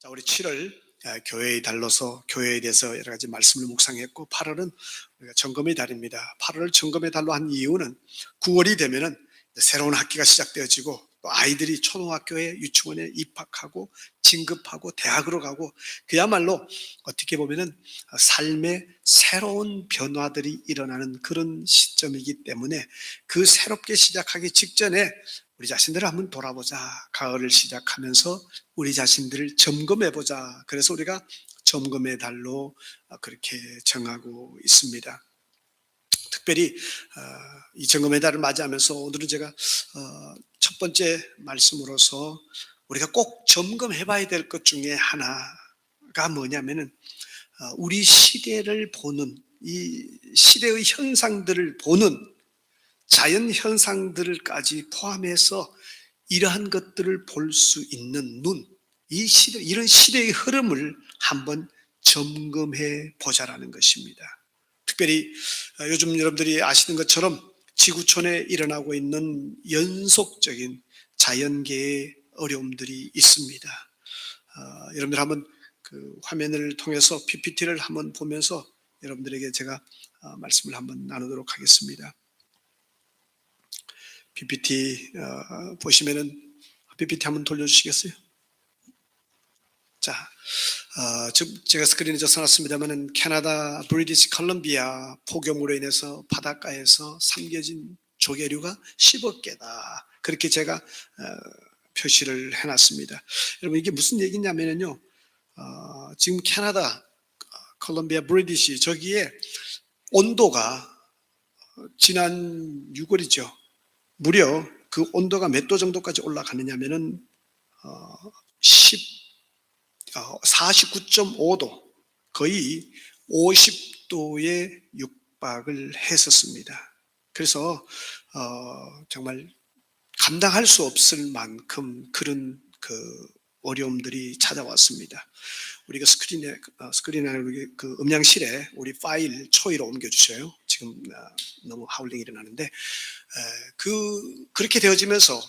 자, 우리 7월 교회의 달로서 교회에 대해서 여러 가지 말씀을 묵상했고, 8월은 우리가 점검의 달입니다. 8월을 점검의 달로 한 이유는 9월이 되면은 새로운 학기가 시작되어지고, 또 아이들이 초등학교에 유치원에 입학하고 진급하고 대학으로 가고, 그야말로 어떻게 보면은 삶의 새로운 변화들이 일어나는 그런 시점이기 때문에, 그 새롭게 시작하기 직전에 우리 자신들을 한번 돌아보자. 가을을 시작하면서 우리 자신들을 점검해보자. 그래서 우리가 점검의 달로 그렇게 정하고 있습니다. 특별히 이 점검의 달을 맞이하면서 오늘은 제가 첫 번째 말씀으로서 우리가 꼭 점검해봐야 될 것 중에 하나가 뭐냐면은 우리 시대를 보는, 이 시대의 현상들을 보는 자연 현상들까지 포함해서 이러한 것들을 볼 수 있는 눈, 이 시대, 이런 시대의 흐름을 한번 점검해 보자라는 것입니다. 특별히 요즘 여러분들이 아시는 것처럼 지구촌에 일어나고 있는 연속적인 자연계의 어려움들이 있습니다. 여러분들 한번 그 화면을 통해서 PPT를 한번 보면서 여러분들에게 제가 말씀을 한번 나누도록 하겠습니다. PPT 보시면은 PPT 한번 돌려주시겠어요? 자, 제가 스크린에 써놨습니다만은 캐나다 브리티시 컬럼비아 폭염으로 인해서 바닷가에서 삼겨진 조개류가 10억 개다. 그렇게 제가 표시를 해놨습니다. 여러분, 이게 무슨 얘기냐면요, 지금 캐나다 컬럼비아 브리티시 저기에 온도가 지난 6월이죠. 무려 그 온도가 몇 도 정도까지 올라가느냐면은 49.5도, 거의 50도에 육박을 했었습니다. 그래서 정말 감당할 수 없을 만큼 그런 그 어려움들이 찾아왔습니다. 우리가 스크린에 그 음향실에 우리 파일 초이로 옮겨주셔요. 지금 너무 하울링이 일어나는데, 그렇게 되어지면서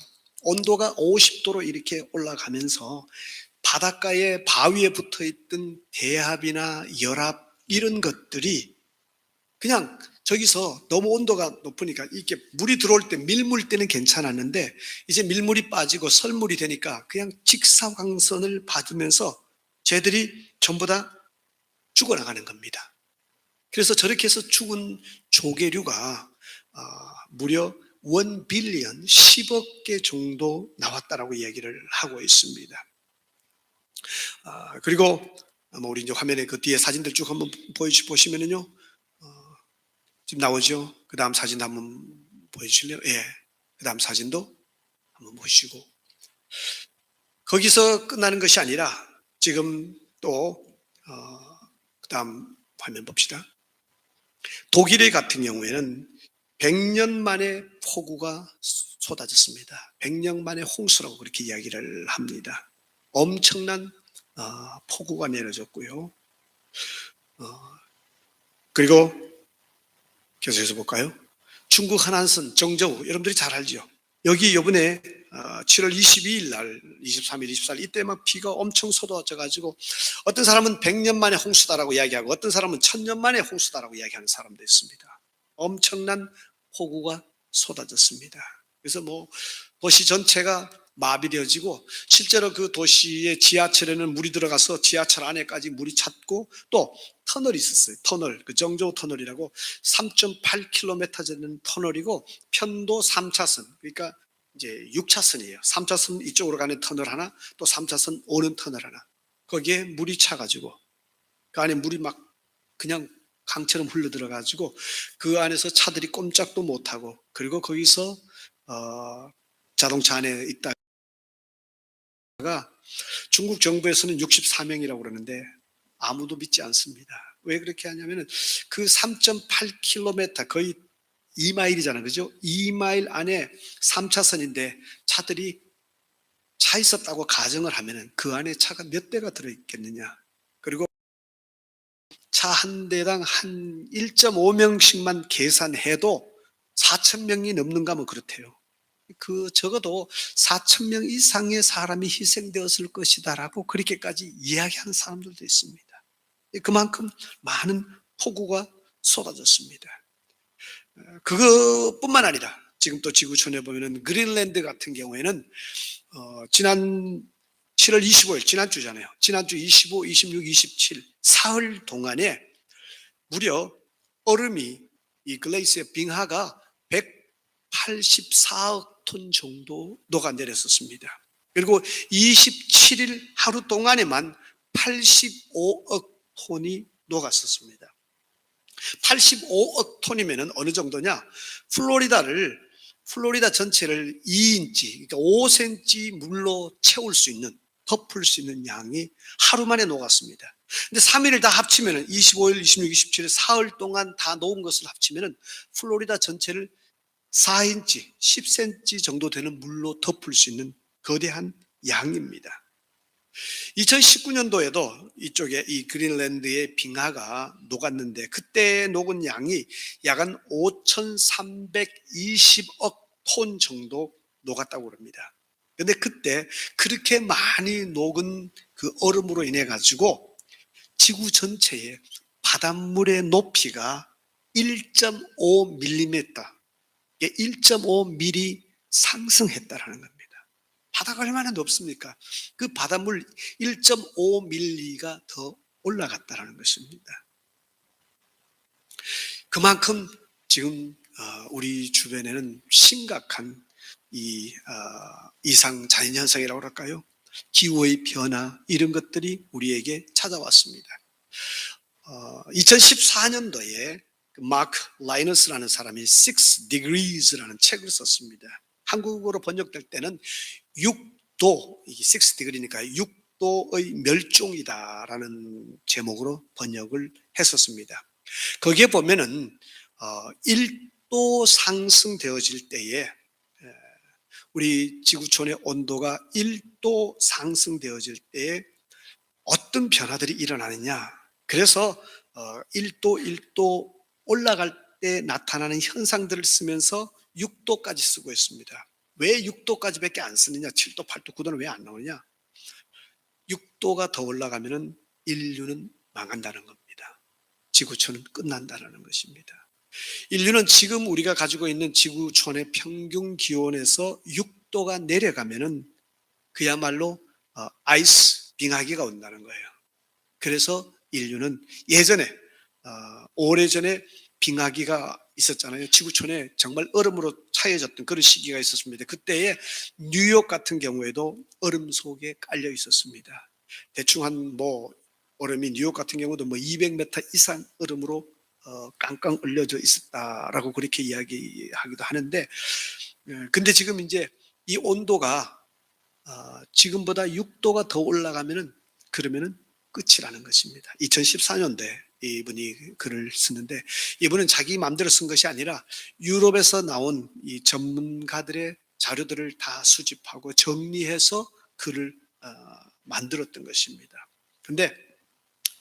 온도가 50도로 이렇게 올라가면서 바닷가에 바위에 붙어있던 대합이나 열합 이런 것들이 그냥 저기서 너무 온도가 높으니까 이렇게 물이 들어올 때 밀물 때는 괜찮았는데, 이제 밀물이 빠지고 설물이 되니까 그냥 직사광선을 받으면서 쟤들이 전부 다 죽어나가는 겁니다. 그래서 저렇게 해서 죽은 조개류가 무려 1 빌리언 10억 개 정도 나왔다라고 얘기를 하고 있습니다. 그리고 우리 이제 화면에 그 뒤에 사진들 쭉 한번 보시면은요, 지금 나오죠? 그 다음 사진 한번 보여주실래요? 예. 그 다음 사진도 한번 보시고. 거기서 끝나는 것이 아니라 지금 또, 그 다음 화면 봅시다. 독일 같은 경우에는 100년 만에 폭우가 쏟아졌습니다. 100년 만에 홍수라고 그렇게 이야기를 합니다. 엄청난 폭우가 내려졌고요. 그리고 계속해서 볼까요? 중국 하난성 정저우, 여러분들이 잘 알죠? 여기 이번에 7월 22일 날, 23일, 24일 이때 막 비가 엄청 쏟아져가지고 어떤 사람은 100년 만에 홍수다라고 이야기하고 어떤 사람은 1000년 만에 홍수다라고 이야기하는 사람도 있습니다. 엄청난 폭우가 쏟아졌습니다. 그래서 뭐 도시 전체가 마비되어지고, 실제로 그 도시의 지하철에는 물이 들어가서 지하철 안에까지 물이 찼고, 또 터널이 있었어요. 터널, 그 정저우 터널이라고 3.8km 되는 터널이고, 편도 3차선, 그러니까 이제 6차선이에요. 3차선 이쪽으로 가는 터널 하나, 또 3차선 오는 터널 하나. 거기에 물이 차가지고 그 안에 물이 막 그냥 강처럼 흘러 들어가지고 그 안에서 차들이 꼼짝도 못하고, 그리고 거기서 자동차 안에 있다가 중국 정부에서는 64명이라고 그러는데 아무도 믿지 않습니다. 왜 그렇게 하냐면은 그 3.8km, 거의 2마일이잖아요. 그죠? 2마일 안에 3차선인데 차들이 차 있었다고 가정을 하면은 그 안에 차가 몇 대가 들어있겠느냐. 그리고 차 한 대당 한 1.5명씩만 계산해도 4,000명이 넘는가 뭐 그렇대요. 그 적어도 4천 명 이상의 사람이 희생되었을 것이다라고 그렇게까지 이야기하는 사람들도 있습니다. 그만큼 많은 폭우가 쏟아졌습니다. 그것뿐만 아니라 지금 또 지구촌에 보면은 그린랜드 같은 경우에는 지난 7월 25일 지난주잖아요. 지난주 25, 26, 27 사흘 동안에 무려 얼음이 이 글레이스의 빙하가 184억 톤 정도 녹아내렸었습니다. 그리고 27일 하루 동안에만 85억 톤이 녹았었습니다. 85억 톤이면 어느 정도냐? 플로리다 전체를 2인치, 그러니까 5cm 물로 채울 수 있는, 덮을 수 있는 양이 하루 만에 녹았습니다. 근데 3일을 다 합치면 25일, 26, 27일 사흘 동안 다 녹은 것을 합치면 플로리다 전체를 4인치, 10cm 정도 되는 물로 덮을 수 있는 거대한 양입니다. 2019년도에도 이쪽에 이 그린랜드의 빙하가 녹았는데 그때 녹은 양이 약 한 5,320억 톤 정도 녹았다고 합니다. 그런데 그때 그렇게 많이 녹은 그 얼음으로 인해 가지고 지구 전체의 바닷물의 높이가 1.5mm, 1.5mm 상승했다라는 겁니다. 바다가 얼마나 높습니까? 그 바닷물 1.5mm가 더 올라갔다는 것입니다. 그만큼 지금 우리 주변에는 심각한 이 이상 자연현상이라고 할까요? 기후의 변화 이런 것들이 우리에게 찾아왔습니다. 2014년도에 마크 라이너스라는 사람이 Six Degrees라는 책을 썼습니다. 한국어로 번역될 때는 6도, 이게 6degree니까 6도의 멸종이다라는 제목으로 번역을 했었습니다. 거기에 보면은 1도 상승되어질 때에 우리 지구촌의 온도가 1도 상승되어질 때에 어떤 변화들이 일어나느냐. 그래서 1도 올라갈 때 나타나는 현상들을 쓰면서 6도까지 쓰고 있습니다. 왜 6도까지밖에 안 쓰느냐? 7도, 8도, 9도는 왜 안 나오느냐? 6도가 더 올라가면은 인류는 망한다는 겁니다. 지구촌은 끝난다는 것입니다. 인류는 지금 우리가 가지고 있는 지구촌의 평균 기온에서 6도가 내려가면은 그야말로 아이스 빙하기가 온다는 거예요. 그래서 인류는 예전에 오래전에 빙하기가 있었잖아요. 지구촌에 정말 얼음으로 차여졌던 그런 시기가 있었습니다. 그때에 뉴욕 같은 경우에도 얼음 속에 깔려 있었습니다. 대충 한 얼음이 뉴욕 같은 경우도 200m 이상 얼음으로 깡깡 얼려져 있었다라고 그렇게 이야기하기도 하는데, 근데 지금 이제 이 온도가 지금보다 6도가 더 올라가면은 그러면은 끝이라는 것입니다. 2014년도에 이분이 글을 쓰는데, 이분은 자기 마음대로 쓴 것이 아니라 유럽에서 나온 이 전문가들의 자료들을 다 수집하고 정리해서 글을 만들었던 것입니다. 근데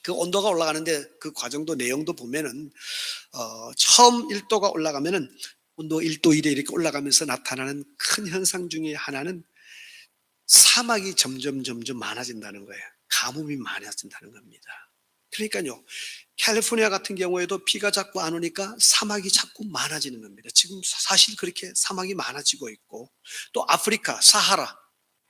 그 온도가 올라가는데 그 과정도 내용도 보면은 처음 1도가 올라가면은 온도 1도 2도 이렇게 올라가면서 나타나는 큰 현상 중에 하나는 사막이 점점 많아진다는 거예요. 가뭄이 많아진다는 겁니다. 그러니까요, 캘리포니아 같은 경우에도 비가 자꾸 안 오니까 사막이 자꾸 많아지는 겁니다. 지금 사실 그렇게 사막이 많아지고 있고, 또 아프리카 사하라,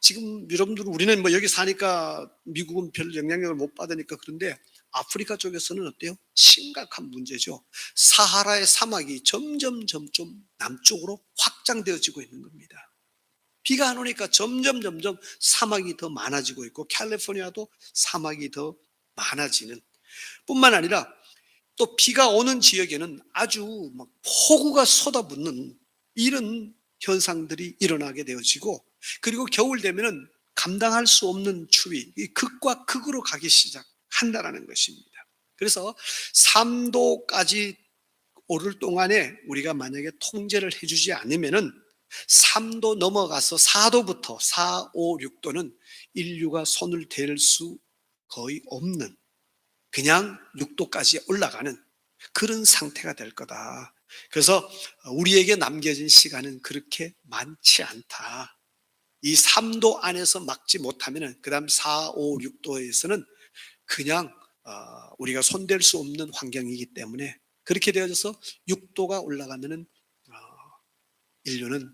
지금 여러분들 우리는 여기 사니까 미국은 별 영향력을 못 받으니까 그런데 아프리카 쪽에서는 어때요? 심각한 문제죠. 사하라의 사막이 점점 남쪽으로 확장되어지고 있는 겁니다. 비가 안 오니까 점점 사막이 더 많아지고 있고, 캘리포니아도 사막이 더 많아지는 뿐만 아니라 또 비가 오는 지역에는 아주 폭우가 쏟아붓는 이런 현상들이 일어나게 되어지고, 그리고 겨울 되면은 감당할 수 없는 추위, 극과 극으로 가기 시작한다는 것입니다. 그래서 3도까지 오를 동안에 우리가 만약에 통제를 해주지 않으면은 3도 넘어가서 4도부터 4, 5, 6도는 인류가 손을 댈 수 거의 없는, 그냥 6도까지 올라가는 그런 상태가 될 거다. 그래서 우리에게 남겨진 시간은 그렇게 많지 않다. 이 3도 안에서 막지 못하면은 그다음 4, 5, 6도에서는 그냥 우리가 손댈 수 없는 환경이기 때문에 그렇게 되어져서 6도가 올라가면은 인류는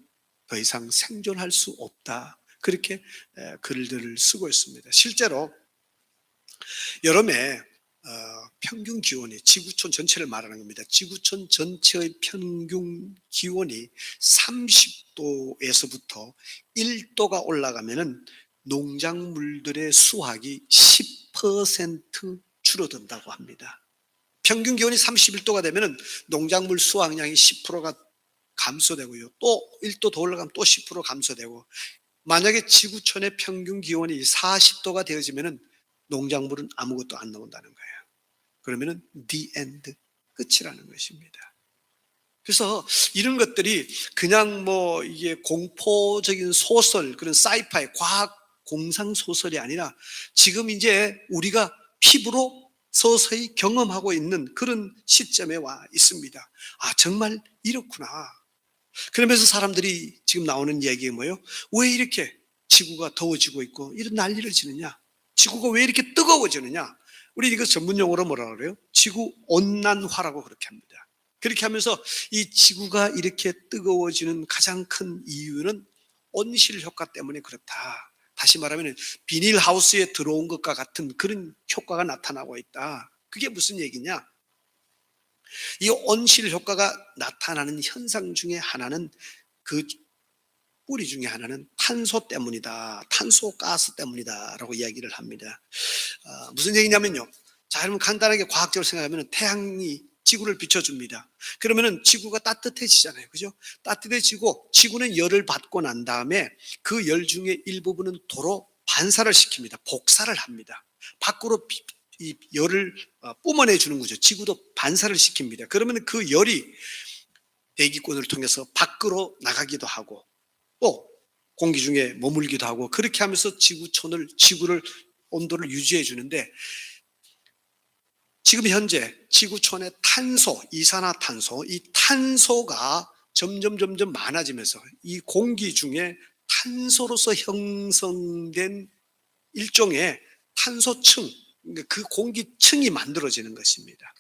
더 이상 생존할 수 없다. 그렇게 글들을 쓰고 있습니다. 실제로 여름에 평균 기온이 지구촌 전체를 말하는 겁니다. 지구촌 전체의 평균 기온이 30도에서부터 1도가 올라가면은 농작물들의 수확이 10% 줄어든다고 합니다. 평균 기온이 31도가 되면은 농작물 수확량이 10%가 감소되고요. 또 1도 더 올라가면 또 10% 감소되고, 만약에 지구촌의 평균 기온이 40도가 되어지면은 농작물은 아무것도 안 나온다는 거예요. 그러면은 the end, 끝이라는 것입니다. 그래서 이런 것들이 그냥 뭐 이게 공포적인 소설, 그런 사이파이 과학 공상 소설이 아니라 지금 이제 우리가 피부로 서서히 경험하고 있는 그런 시점에 와 있습니다. 아, 정말 이렇구나. 그러면서 사람들이 지금 나오는 얘기가 뭐예요? 왜 이렇게 지구가 더워지고 있고 이런 난리를 지느냐? 지구가 왜 이렇게 뜨거워지느냐? 우리 이거 전문 용어로 뭐라 그래요? 지구 온난화라고 그렇게 합니다. 그렇게 하면서 이 지구가 이렇게 뜨거워지는 가장 큰 이유는 온실 효과 때문에 그렇다. 다시 말하면 비닐하우스에 들어온 것과 같은 그런 효과가 나타나고 있다. 그게 무슨 얘기냐? 이 온실 효과가 나타나는 현상 중에 하나는, 그 뿌리 중에 하나는 탄소 때문이다. 탄소 가스 때문이다라고 이야기를 합니다. 무슨 얘기냐면요. 자, 여러분 간단하게 과학적으로 생각하면 태양이 지구를 비춰줍니다. 그러면은 지구가 따뜻해지잖아요. 그죠? 따뜻해지고 지구는 열을 받고 난 다음에 그 열 중에 일부분은 도로 반사를 시킵니다. 복사를 합니다. 밖으로 이 열을 뿜어내 주는 거죠. 지구도 반사를 시킵니다. 그러면 그 열이 대기권을 통해서 밖으로 나가기도 하고 또 공기 중에 머물기도 하고, 그렇게 하면서 지구를 온도를 유지해 주는데, 지금 현재 지구촌의 탄소, 이산화탄소, 이 탄소가 점점 많아지면서 이 공기 중에 탄소로서 형성된 일종의 탄소층, 그 공기층이 만들어지는 것입니다.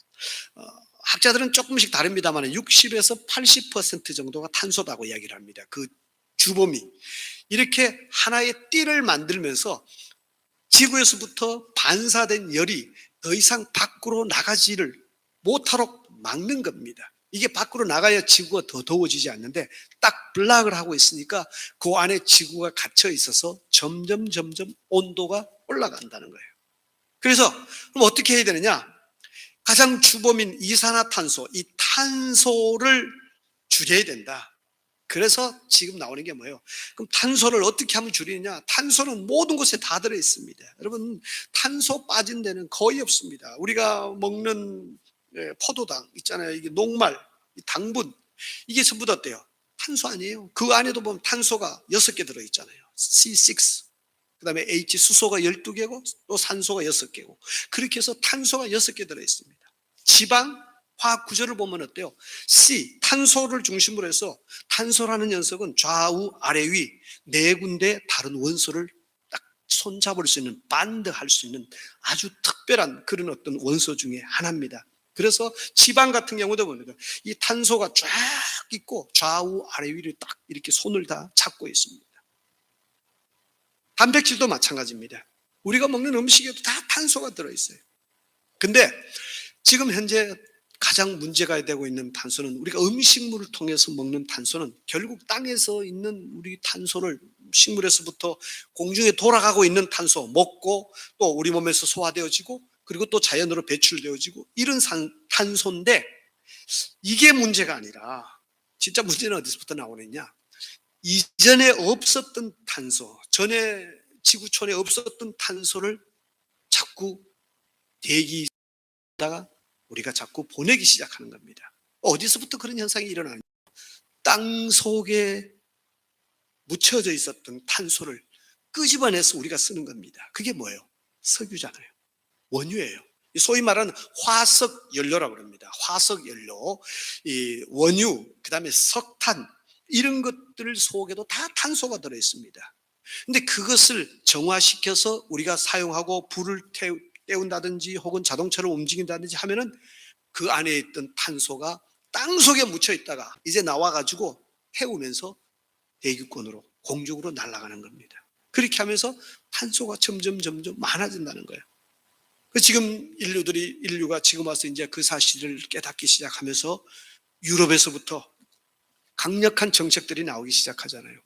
학자들은 조금씩 다릅니다만 60에서 80% 정도가 탄소라고 이야기를 합니다. 그 주범이 이렇게 하나의 띠를 만들면서 지구에서부터 반사된 열이 더 이상 밖으로 나가지를 못하도록 막는 겁니다. 이게 밖으로 나가야 지구가 더 더워지지 않는데 딱 블락을 하고 있으니까 그 안에 지구가 갇혀 있어서 점점 온도가 올라간다는 거예요. 그래서 그럼 어떻게 해야 되느냐? 가장 주범인 이산화탄소, 이 탄소를 줄여야 된다. 그래서 지금 나오는 게 뭐예요? 그럼 탄소를 어떻게 하면 줄이느냐? 탄소는 모든 곳에 다 들어 있습니다. 여러분, 탄소 빠진 데는 거의 없습니다. 우리가 먹는 포도당 있잖아요. 이게 녹말, 당분, 이게 전부 다 어때요? 탄소 아니에요. 그 안에도 보면 탄소가 6개 들어 있잖아요. C6. 그다음에 H, 수소가 12개고 또 산소가 6개고, 그렇게 해서 탄소가 6개 들어 있습니다. 지방 화학 구조를 보면 어때요? C, 탄소를 중심으로 해서, 탄소라는 녀석은 좌우 아래 위 네 군데 다른 원소를 딱 손잡을 수 있는, 반드할 수 있는 아주 특별한 그런 어떤 원소 중에 하나입니다. 그래서 지방 같은 경우도 보니까 이 탄소가 쫙 있고 좌우 아래 위를 딱 이렇게 손을 다 잡고 있습니다. 단백질도 마찬가지입니다. 우리가 먹는 음식에도 다 탄소가 들어있어요. 근데 지금 현재 가장 문제가 되고 있는 탄소는, 우리가 음식물을 통해서 먹는 탄소는 결국 땅에서 있는 우리 탄소를, 식물에서부터 공중에 돌아가고 있는 탄소 먹고 또 우리 몸에서 소화되어지고 그리고 또 자연으로 배출되어지고 이런 탄소인데, 이게 문제가 아니라 진짜 문제는 어디서부터 나오느냐? 이전에 없었던 탄소, 전에 지구촌에 없었던 탄소를 자꾸 대기에다가 우리가 자꾸 보내기 시작하는 겁니다. 어디서부터 그런 현상이 일어나냐? 땅 속에 묻혀져 있었던 탄소를 끄집어내서 우리가 쓰는 겁니다. 그게 뭐예요? 석유잖아요. 원유예요. 소위 말하는 화석 연료라고 합니다. 화석 연료, 이 원유, 그다음에 석탄 이런 것들 속에도 다 탄소가 들어 있습니다. 근데 그것을 정화시켜서 우리가 사용하고 불을 때운다든지 혹은 자동차를 움직인다든지 하면은 그 안에 있던 탄소가 땅 속에 묻혀 있다가 이제 나와 가지고 태우면서 대기권으로 공중으로 날아가는 겁니다. 그렇게 하면서 탄소가 점점 많아진다는 거예요. 지금 인류가 지금 와서 이제 그 사실을 깨닫기 시작하면서 유럽에서부터 강력한 정책들이 나오기 시작하잖아요.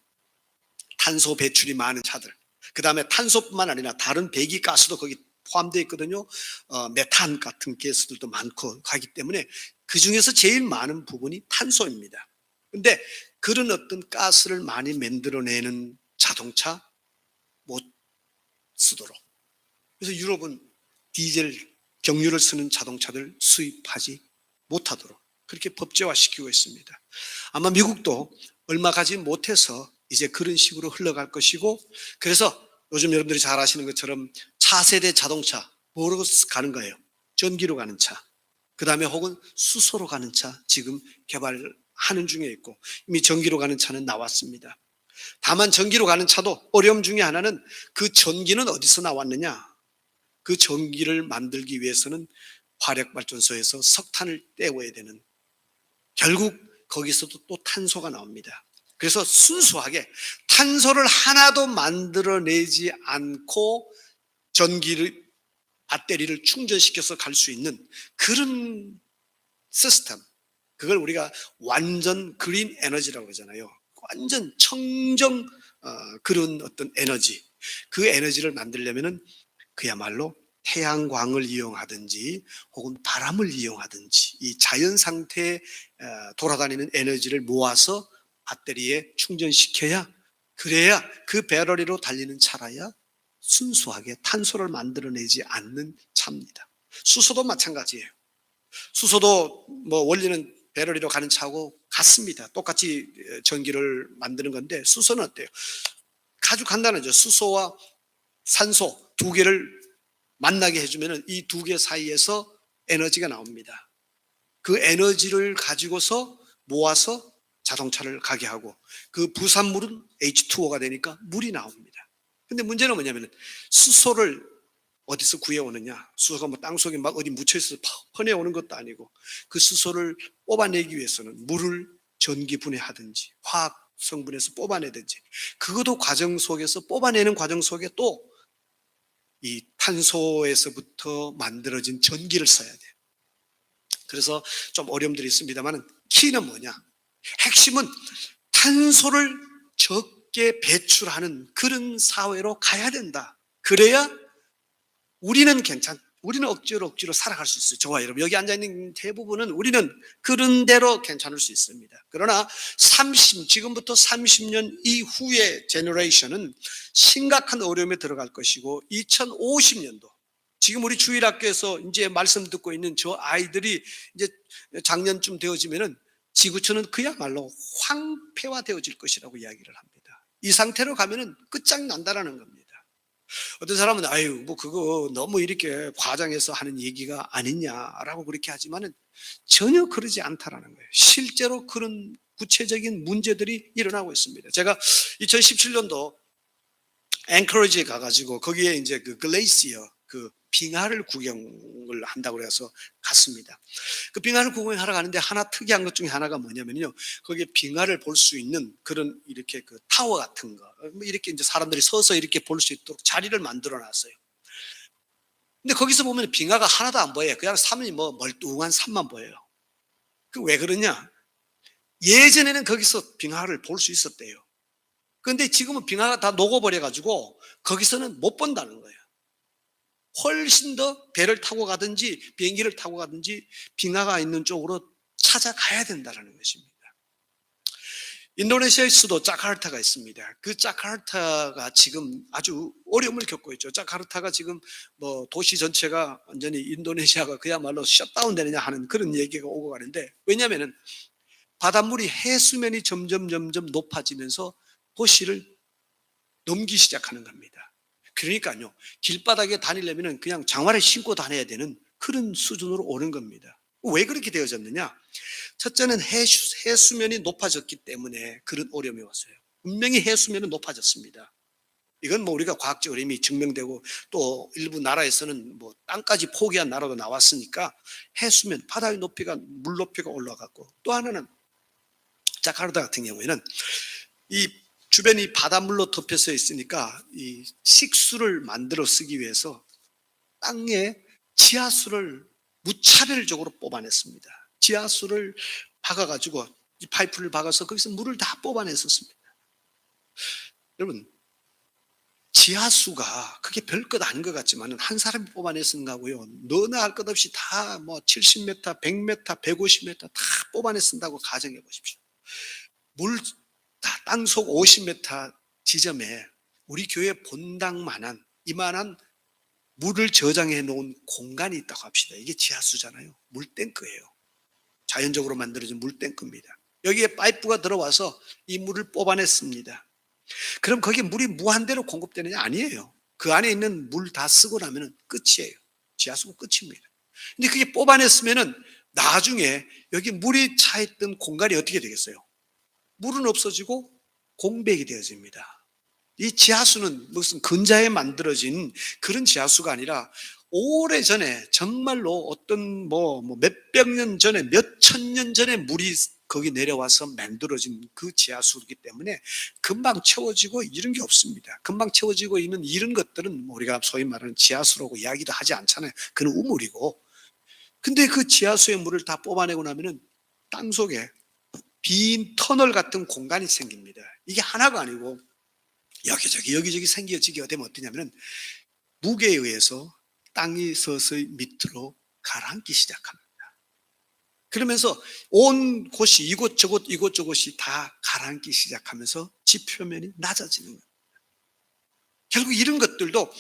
탄소 배출이 많은 차들. 그 다음에 탄소뿐만 아니라 다른 배기가스도 거기 포함되어 있거든요. 메탄 같은 가스들도 많고 하기 때문에 그 중에서 제일 많은 부분이 탄소입니다. 근데 그런 어떤 가스를 많이 만들어내는 자동차 못 쓰도록. 그래서 유럽은 디젤 경유를 쓰는 자동차들 수입하지 못하도록 그렇게 법제화시키고 있습니다. 아마 미국도 얼마 가지 못해서 이제 그런 식으로 흘러갈 것이고, 그래서 요즘 여러분들이 잘 아시는 것처럼 차세대 자동차 뭐로 가는 거예요? 전기로 가는 차. 그 다음에 혹은 수소로 가는 차 지금 개발하는 중에 있고, 이미 전기로 가는 차는 나왔습니다. 다만 전기로 가는 차도 어려움 중에 하나는 그 전기는 어디서 나왔느냐? 그 전기를 만들기 위해서는 화력발전소에서 석탄을 떼어야 되는, 결국 거기서도 또 탄소가 나옵니다. 그래서 순수하게 탄소를 하나도 만들어내지 않고 전기를, 배터리를 충전시켜서 갈 수 있는 그런 시스템, 그걸 우리가 완전 그린 에너지라고 하잖아요. 완전 청정 그런 어떤 에너지, 그 에너지를 만들려면은 그야말로 태양광을 이용하든지 혹은 바람을 이용하든지 이 자연 상태에 돌아다니는 에너지를 모아서 배터리에 충전시켜야, 그래야 그 배터리로 달리는 차라야 순수하게 탄소를 만들어내지 않는 차입니다. 수소도 마찬가지예요. 수소도 뭐 원리는 배터리로 가는 차하고 같습니다. 똑같이 전기를 만드는 건데, 수소는 어때요? 아주 간단하죠. 수소와 산소 두 개를 만나게 해주면 이 두 개 사이에서 에너지가 나옵니다. 그 에너지를 가지고서 모아서 자동차를 가게 하고, 그 부산물은 H2O가 되니까 물이 나옵니다. 근데 문제는 뭐냐면 수소를 어디서 구해오느냐? 수소가 뭐 땅속에 막 어디 묻혀있어서 퍼내오는 것도 아니고, 그 수소를 뽑아내기 위해서는 물을 전기 분해하든지 화학 성분에서 뽑아내든지, 그것도 과정 속에서, 뽑아내는 과정 속에 또 이 탄소에서부터 만들어진 전기를 써야 돼요. 그래서 좀 어려움들이 있습니다만 키는 뭐냐? 핵심은 탄소를 적게 배출하는 그런 사회로 가야 된다. 그래야 우리는 우리는 억지로 살아갈 수 있어요. 저와 여러분 여기 앉아있는 대부분은 우리는 그런 대로 괜찮을 수 있습니다. 그러나 지금부터 30년 이후의 제너레이션은 심각한 어려움에 들어갈 것이고, 2050년도 지금 우리 주일학교에서 이제 말씀 듣고 있는 저 아이들이 이제 작년쯤 되어지면은 지구촌은 그야말로 황폐화되어질 것이라고 이야기를 합니다. 이 상태로 가면은 끝장난다라는 겁니다. 어떤 사람은 아유 뭐 그거 너무 이렇게 과장해서 하는 얘기가 아니냐라고 그렇게 하지만은 전혀 그러지 않다라는 거예요. 실제로 그런 구체적인 문제들이 일어나고 있습니다. 제가 2017년도 앵커리지에 가가지고 거기에 이제 그 글레이시어, 그 빙하를 구경을 한다고 해서 갔습니다. 그 빙하를 구경하러 가는데 하나 특이한 것 중에 하나가 뭐냐면요, 거기에 빙하를 볼 수 있는 그런 이렇게 그 타워 같은 거, 뭐 이렇게 이제 사람들이 서서 이렇게 볼 수 있도록 자리를 만들어 놨어요. 근데 거기서 보면 빙하가 하나도 안 보여요. 그냥 산이 뭐 멀뚱한 산만 보여요. 그 왜 그러냐? 예전에는 거기서 빙하를 볼 수 있었대요. 그런데 지금은 빙하가 다 녹아버려 가지고 거기서는 못 본다는 거예요. 훨씬 더 배를 타고 가든지 비행기를 타고 가든지 빙하가 있는 쪽으로 찾아가야 된다는 것입니다. 인도네시아의 수도 자카르타가 있습니다. 그 자카르타가 지금 아주 어려움을 겪고 있죠. 자카르타가 지금 뭐 도시 전체가 완전히 인도네시아가 그야말로 셧다운 되느냐 하는 그런 얘기가 오고 가는데, 왜냐하면 바닷물이 해수면이 점점 높아지면서 도시를 넘기 시작하는 겁니다. 그러니까요, 길바닥에 다니려면 그냥 장화를 신고 다녀야 되는 그런 수준으로 오는 겁니다. 왜 그렇게 되어졌느냐? 첫째는 해수면이 높아졌기 때문에 그런 어려움이 왔어요. 분명히 해수면은 높아졌습니다. 이건 뭐 우리가 과학적으로 이미 증명되고 또 일부 나라에서는 뭐 땅까지 포기한 나라도 나왔으니까 해수면, 바다의 높이가, 물 높이가 올라갔고, 또 하나는 자카르타 같은 경우에는 이 주변이 바닷물로 덮여서 있으니까 이 식수를 만들어 쓰기 위해서 땅에 지하수를 무차별적으로 뽑아냈습니다. 지하수를 박아가지고 이 파이프를 박아서 거기서 물을 다 뽑아냈었습니다. 여러분, 지하수가 그게 별것 아닌 것 같지만 한 사람이 뽑아냈은 거고요. 너나 할 것 없이 다 뭐 70m, 100m, 150m 다 뽑아내 쓴다고 가정해 보십시오. 물 땅속 50m 지점에 우리 교회 본당만한 이만한 물을 저장해 놓은 공간이 있다고 합시다. 이게 지하수잖아요. 물탱크예요. 자연적으로 만들어진 물탱크입니다. 여기에 파이프가 들어와서 이 물을 뽑아냈습니다. 그럼 거기에 물이 무한대로 공급되느냐? 아니에요. 그 안에 있는 물 다 쓰고 나면 끝이에요. 지하수가 끝입니다. 근데 그게 뽑아냈으면은 나중에 여기 물이 차있던 공간이 어떻게 되겠어요? 물은 없어지고 공백이 되어집니다. 이 지하수는 무슨 근자에 만들어진 그런 지하수가 아니라 오래전에 정말로 어떤 몇백 년 전에 몇천 년 전에 물이 거기 내려와서 만들어진 그 지하수이기 때문에 금방 채워지고 이런 게 없습니다. 금방 채워지고 있는 이런 것들은 우리가 소위 말하는 지하수라고 이야기도 하지 않잖아요. 그건 우물이고. 근데 그 지하수의 물을 다 뽑아내고 나면은 땅속에 빈 터널 같은 공간이 생깁니다. 이게 하나가 아니고 여기저기 생겨지게 되면 어떠냐면 무게에 의해서 땅이 서서히 밑으로 가라앉기 시작합니다. 그러면서 온 곳이 이곳저곳이 다 가라앉기 시작하면서 지표면이 낮아지는 거예요. 결국 이런 것들도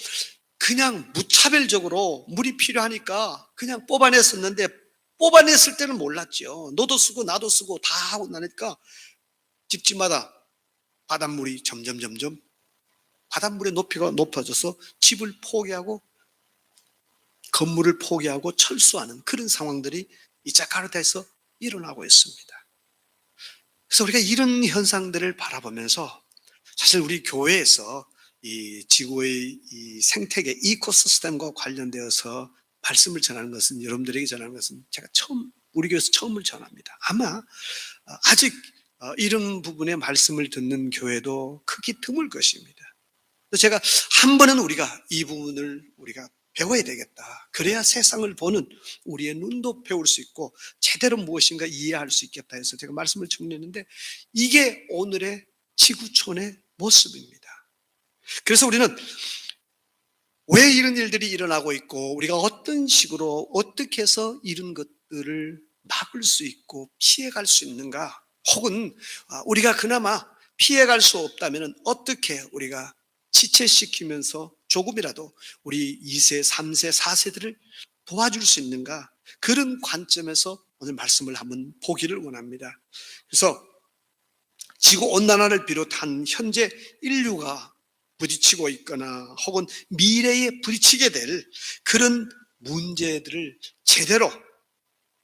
그냥 무차별적으로 물이 필요하니까 그냥 뽑아냈었는데 뽑아냈을 때는 몰랐죠. 너도 쓰고 나도 쓰고 다 하고 나니까 집집마다 바닷물이 점점 바닷물의 높이가 높아져서 집을 포기하고 건물을 포기하고 철수하는 그런 상황들이 이 자카르타에서 일어나고 있습니다. 그래서 우리가 이런 현상들을 바라보면서 사실 우리 교회에서 이 지구의 이 생태계 이코시스템과 관련되어서 말씀을 전하는 것은 여러분들에게 전하는 것은 제가 우리 교회에서 처음을 전합니다. 아마 아직 이런 부분의 말씀을 듣는 교회도 크기 드물 것입니다. 제가 한 번은 우리가 이 부분을 우리가 배워야 되겠다. 그래야 세상을 보는 우리의 눈도 배울 수 있고 제대로 무엇인가 이해할 수 있겠다 해서 제가 말씀을 정리했는데 이게 오늘의 지구촌의 모습입니다. 그래서 우리는 왜 이런 일들이 일어나고 있고 우리가 어떤 식으로 어떻게 해서 이런 것들을 막을 수 있고 피해갈 수 있는가, 혹은 우리가 그나마 피해갈 수 없다면 어떻게 우리가 지체시키면서 조금이라도 우리 2세, 3세, 4세들을 도와줄 수 있는가, 그런 관점에서 오늘 말씀을 한번 보기를 원합니다. 그래서 지구온난화를 비롯한 현재 인류가 부딪히고 있거나 혹은 미래에 부딪히게 될 그런 문제들을 제대로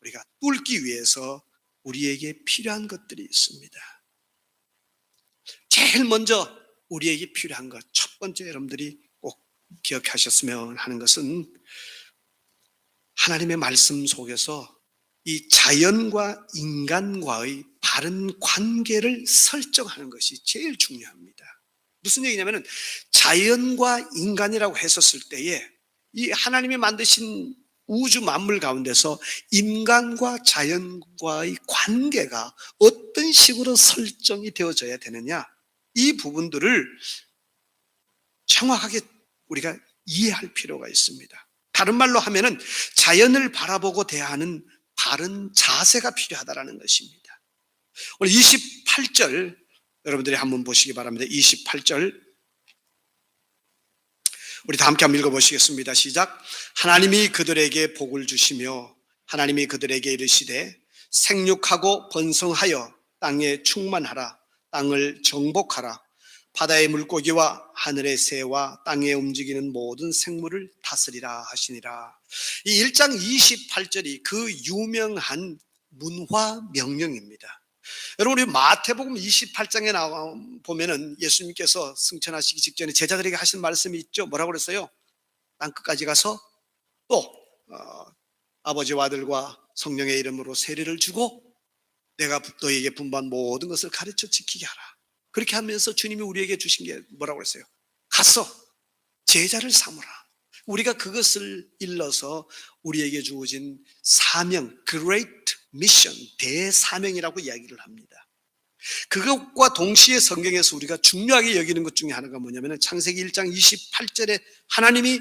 우리가 뚫기 위해서 우리에게 필요한 것들이 있습니다. 제일 먼저 우리에게 필요한 것, 첫 번째 여러분들이 꼭 기억하셨으면 하는 것은 하나님의 말씀 속에서 이 자연과 인간과의 바른 관계를 설정하는 것이 제일 중요합니다. 무슨 얘기냐면 자연과 인간이라고 했었을 때에 이 하나님이 만드신 우주 만물 가운데서 인간과 자연과의 관계가 어떤 식으로 설정이 되어져야 되느냐, 이 부분들을 정확하게 우리가 이해할 필요가 있습니다. 다른 말로 하면은 자연을 바라보고 대하는 바른 자세가 필요하다는 것입니다. 오늘 28절 여러분들이 한번 보시기 바랍니다. 28절 우리 다 함께 한번 읽어보시겠습니다. 시작. 하나님이 그들에게 복을 주시며 하나님이 그들에게 이르시되 생육하고 번성하여 땅에 충만하라, 땅을 정복하라, 바다의 물고기와 하늘의 새와 땅에 움직이는 모든 생물을 다스리라 하시니라. 이 1장 28절이 그 유명한 문화 명령입니다. 여러분, 우리 마태복음 28장에 나와 보면은 예수님께서 승천하시기 직전에 제자들에게 하신 말씀이 있죠. 뭐라고 그랬어요? 땅 끝까지 가서 또 아버지와 아들과 성령의 이름으로 세례를 주고 내가 너희에게 분부한 모든 것을 가르쳐 지키게 하라. 그렇게 하면서 주님이 우리에게 주신 게 뭐라고 그랬어요? 가서 제자를 삼으라. 우리가 그것을 일러서 우리에게 주어진 사명, Great Mission, 대사명이라고 이야기를 합니다. 그것과 동시에 성경에서 우리가 중요하게 여기는 것 중에 하나가 뭐냐면 창세기 1장 28절에 하나님이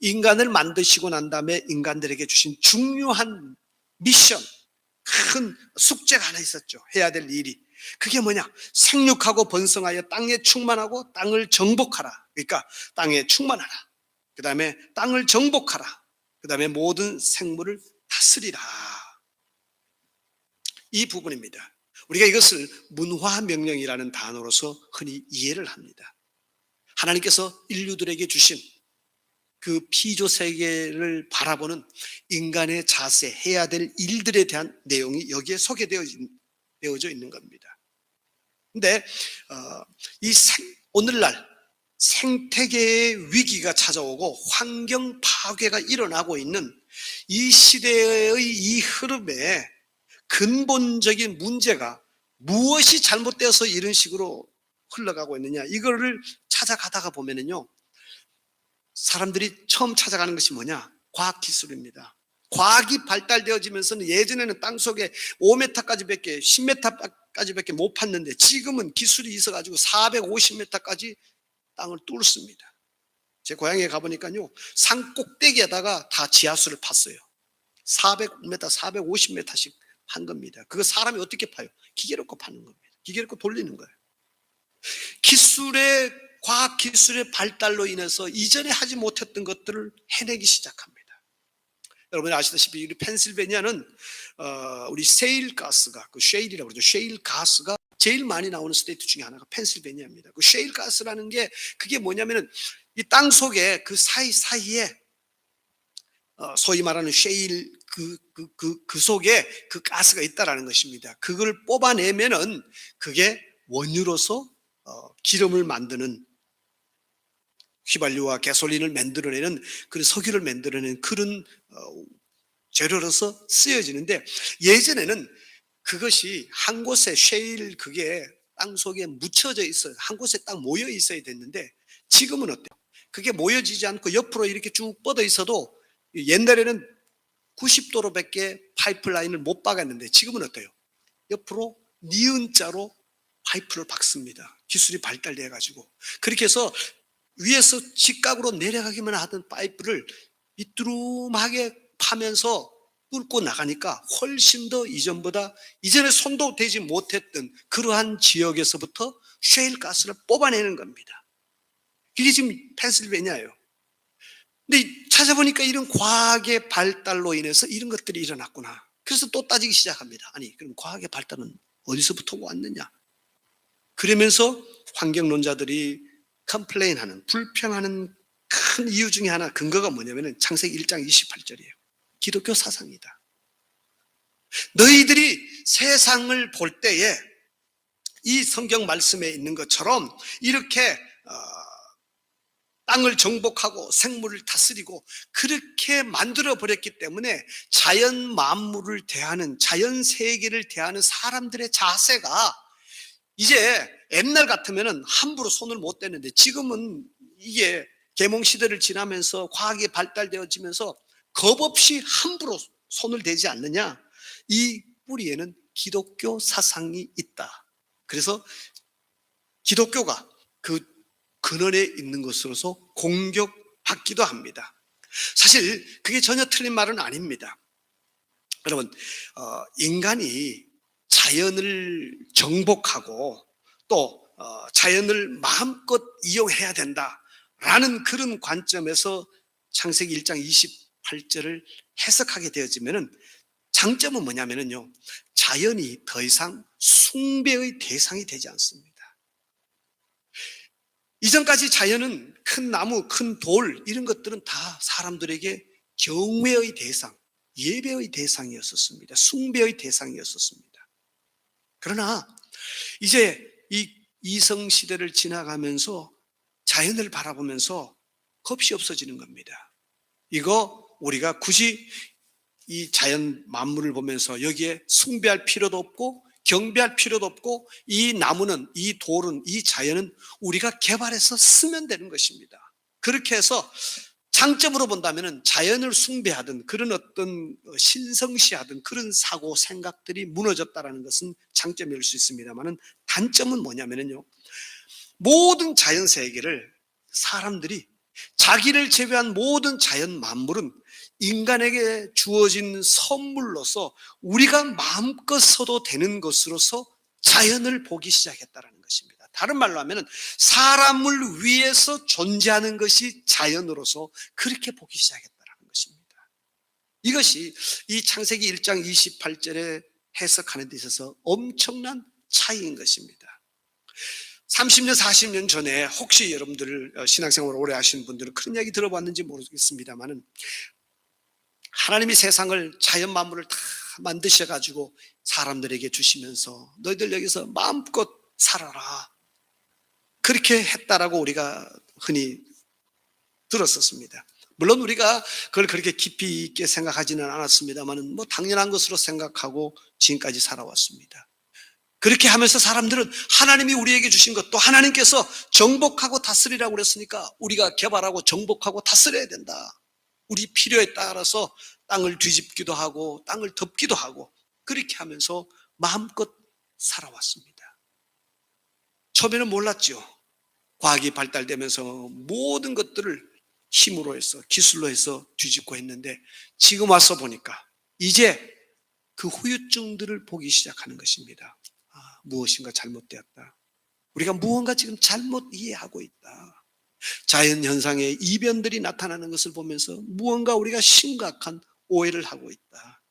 인간을 만드시고 난 다음에 인간들에게 주신 중요한 미션, 큰 숙제가 하나 있었죠. 해야 될 일이. 그게 뭐냐? 생육하고 번성하여 땅에 충만하고 땅을 정복하라. 그러니까 땅에 충만하라. 그 다음에 땅을 정복하라. 그 다음에 모든 생물을 다스리라. 이 부분입니다. 우리가 이것을 문화명령이라는 단어로서 흔히 이해를 합니다. 하나님께서 인류들에게 주신 그 피조세계를 바라보는 인간의 자세, 해야 될 일들에 대한 내용이 여기에 소개되어져 있는 겁니다. 근데 오늘날 생태계의 위기가 찾아오고 환경 파괴가 일어나고 있는 이 시대의 이 흐름에 근본적인 문제가 무엇이 잘못되어서 이런 식으로 흘러가고 있느냐, 이거를 찾아가다가 보면은요, 사람들이 처음 찾아가는 것이 뭐냐? 과학기술입니다. 과학이 발달되어지면서는 예전에는 땅속에 5m까지밖에 10m까지밖에 못 팠는데 지금은 기술이 있어가지고 450m까지 땅을 뚫습니다. 제 고향에 가보니까요, 산 꼭대기에다가 다 지하수를 팠어요. 400m, 450m씩 판 겁니다. 그거 사람이 어떻게 파요? 기계로 파는 겁니다. 기계로 돌리는 거예요. 과학기술의 발달로 인해서 이전에 하지 못했던 것들을 해내기 시작합니다. 여러분이 아시다시피 우리 펜실베니아는 우리 셰일가스가, 그 셰일이라고 그러죠. 셰일가스가 제일 많이 나오는 스테이트 중에 하나가 펜실베니아입니다. 그 셰일가스라는 게 그게 뭐냐면은 이 땅 속에 그 사이사이에 소위 말하는 셰일 그 속에 그 가스가 있다라는 것입니다. 그걸 뽑아내면은 그게 원유로서 기름을 만드는, 휘발유와 가솔린을 만들어내는, 그런 석유를 만들어내는 그런 재료로서 쓰여지는데, 예전에는 그것이 한 곳에 셰일 그게 땅속에 묻혀져 있어요. 한 곳에 딱 모여 있어야 됐는데 지금은 어때요? 그게 모여지지 않고 옆으로 이렇게 쭉 뻗어 있어도, 옛날에는 90도로밖에 파이프라인을 못 박았는데 지금은 어때요? 옆으로 니은자로 파이프를 박습니다. 기술이 발달돼 가지고. 그렇게 해서 위에서 직각으로 내려가기만 하던 파이프를 삐뚤음하게 파면서 뚫고 나가니까 훨씬 더 이전에 손도 대지 못했던 그러한 지역에서부터 셰일 가스를 뽑아내는 겁니다. 이게 지금 펜실베니아예요. 근데 찾아보니까 이런 과학의 발달로 인해서 이런 것들이 일어났구나. 그래서 또 따지기 시작합니다. 아니, 그럼 과학의 발달은 어디서부터 왔느냐? 그러면서 환경론자들이 컴플레인하는, 불평하는 큰 이유 중에 하나, 근거가 뭐냐면 창세기 1장 28절이에요. 기독교 사상이다. 너희들이 세상을 볼 때에 이 성경 말씀에 있는 것처럼 이렇게 땅을 정복하고 생물을 다스리고 그렇게 만들어 버렸기 때문에 자연 만물을 대하는, 자연 세계를 대하는 사람들의 자세가 이제 옛날 같으면 함부로 손을 못 대는데, 지금은 이게 계몽 시대를 지나면서 과학이 발달되어지면서 겁 없이 함부로 손을 대지 않느냐? 이 뿌리에는 기독교 사상이 있다. 그래서 기독교가 그 근원에 있는 것으로서 공격받기도 합니다. 사실 그게 전혀 틀린 말은 아닙니다. 여러분, 인간이 자연을 정복하고 또 자연을 마음껏 이용해야 된다라는 그런 관점에서 창세기 1장 28절을 해석하게 되어지면은, 장점은 뭐냐면요, 자연이 더 이상 숭배의 대상이 되지 않습니다. 이전까지 자연은 큰 나무, 큰 돌 이런 것들은 다 사람들에게 경외의 대상, 예배의 대상이었었습니다. 숭배의 대상이었었습니다. 그러나 이제 이 이성 시대를 지나가면서 자연을 바라보면서 겁이 없어지는 겁니다. 이거 우리가 굳이 이 자연 만물을 보면서 여기에 숭배할 필요도 없고 경배할 필요도 없고, 이 나무는, 이 돌은, 이 자연은 우리가 개발해서 쓰면 되는 것입니다. 그렇게 해서 장점으로 본다면 자연을 숭배하든 그런 어떤 신성시하든 그런 사고 생각들이 무너졌다는 것은 장점일 수 있습니다만, 단점은 뭐냐면요, 모든 자연 세계를 사람들이, 자기를 제외한 모든 자연 만물은 인간에게 주어진 선물로서 우리가 마음껏 써도 되는 것으로서 자연을 보기 시작했다는 것입니다. 다른 말로 하면 사람을 위해서 존재하는 것이 자연으로서 그렇게 보기 시작했다는 것입니다. 이것이 이 창세기 1장 28절에 해석하는 데 있어서 엄청난 차이인 것입니다. 30년, 40년 전에 혹시 여러분들 신앙생활을 오래 하신 분들은 그런 이야기 들어봤는지 모르겠습니다만, 하나님이 세상을, 자연 만물을 다 만드셔가지고 사람들에게 주시면서 너희들 여기서 마음껏 살아라, 그렇게 했다라고 우리가 흔히 들었었습니다. 물론 우리가 그걸 그렇게 깊이 있게 생각하지는 않았습니다만, 당연한 것으로 생각하고 지금까지 살아왔습니다. 그렇게 하면서 사람들은 하나님이 우리에게 주신 것도 하나님께서 정복하고 다스리라고 그랬으니까 우리가 개발하고 정복하고 다스려야 된다, 우리 필요에 따라서 땅을 뒤집기도 하고 땅을 덮기도 하고 그렇게 하면서 마음껏 살아왔습니다. 처음에는 몰랐죠. 과학이 발달되면서 모든 것들을 힘으로 해서, 기술로 해서 뒤집고 했는데, 지금 와서 보니까 이제 그 후유증들을 보기 시작하는 것입니다. 무엇인가 잘못되었다, 우리가 무언가 지금 잘못 이해하고 있다, 자연현상의 이변들이 나타나는 것을 보면서 무언가 우리가 심각한 오해를 하고 있다.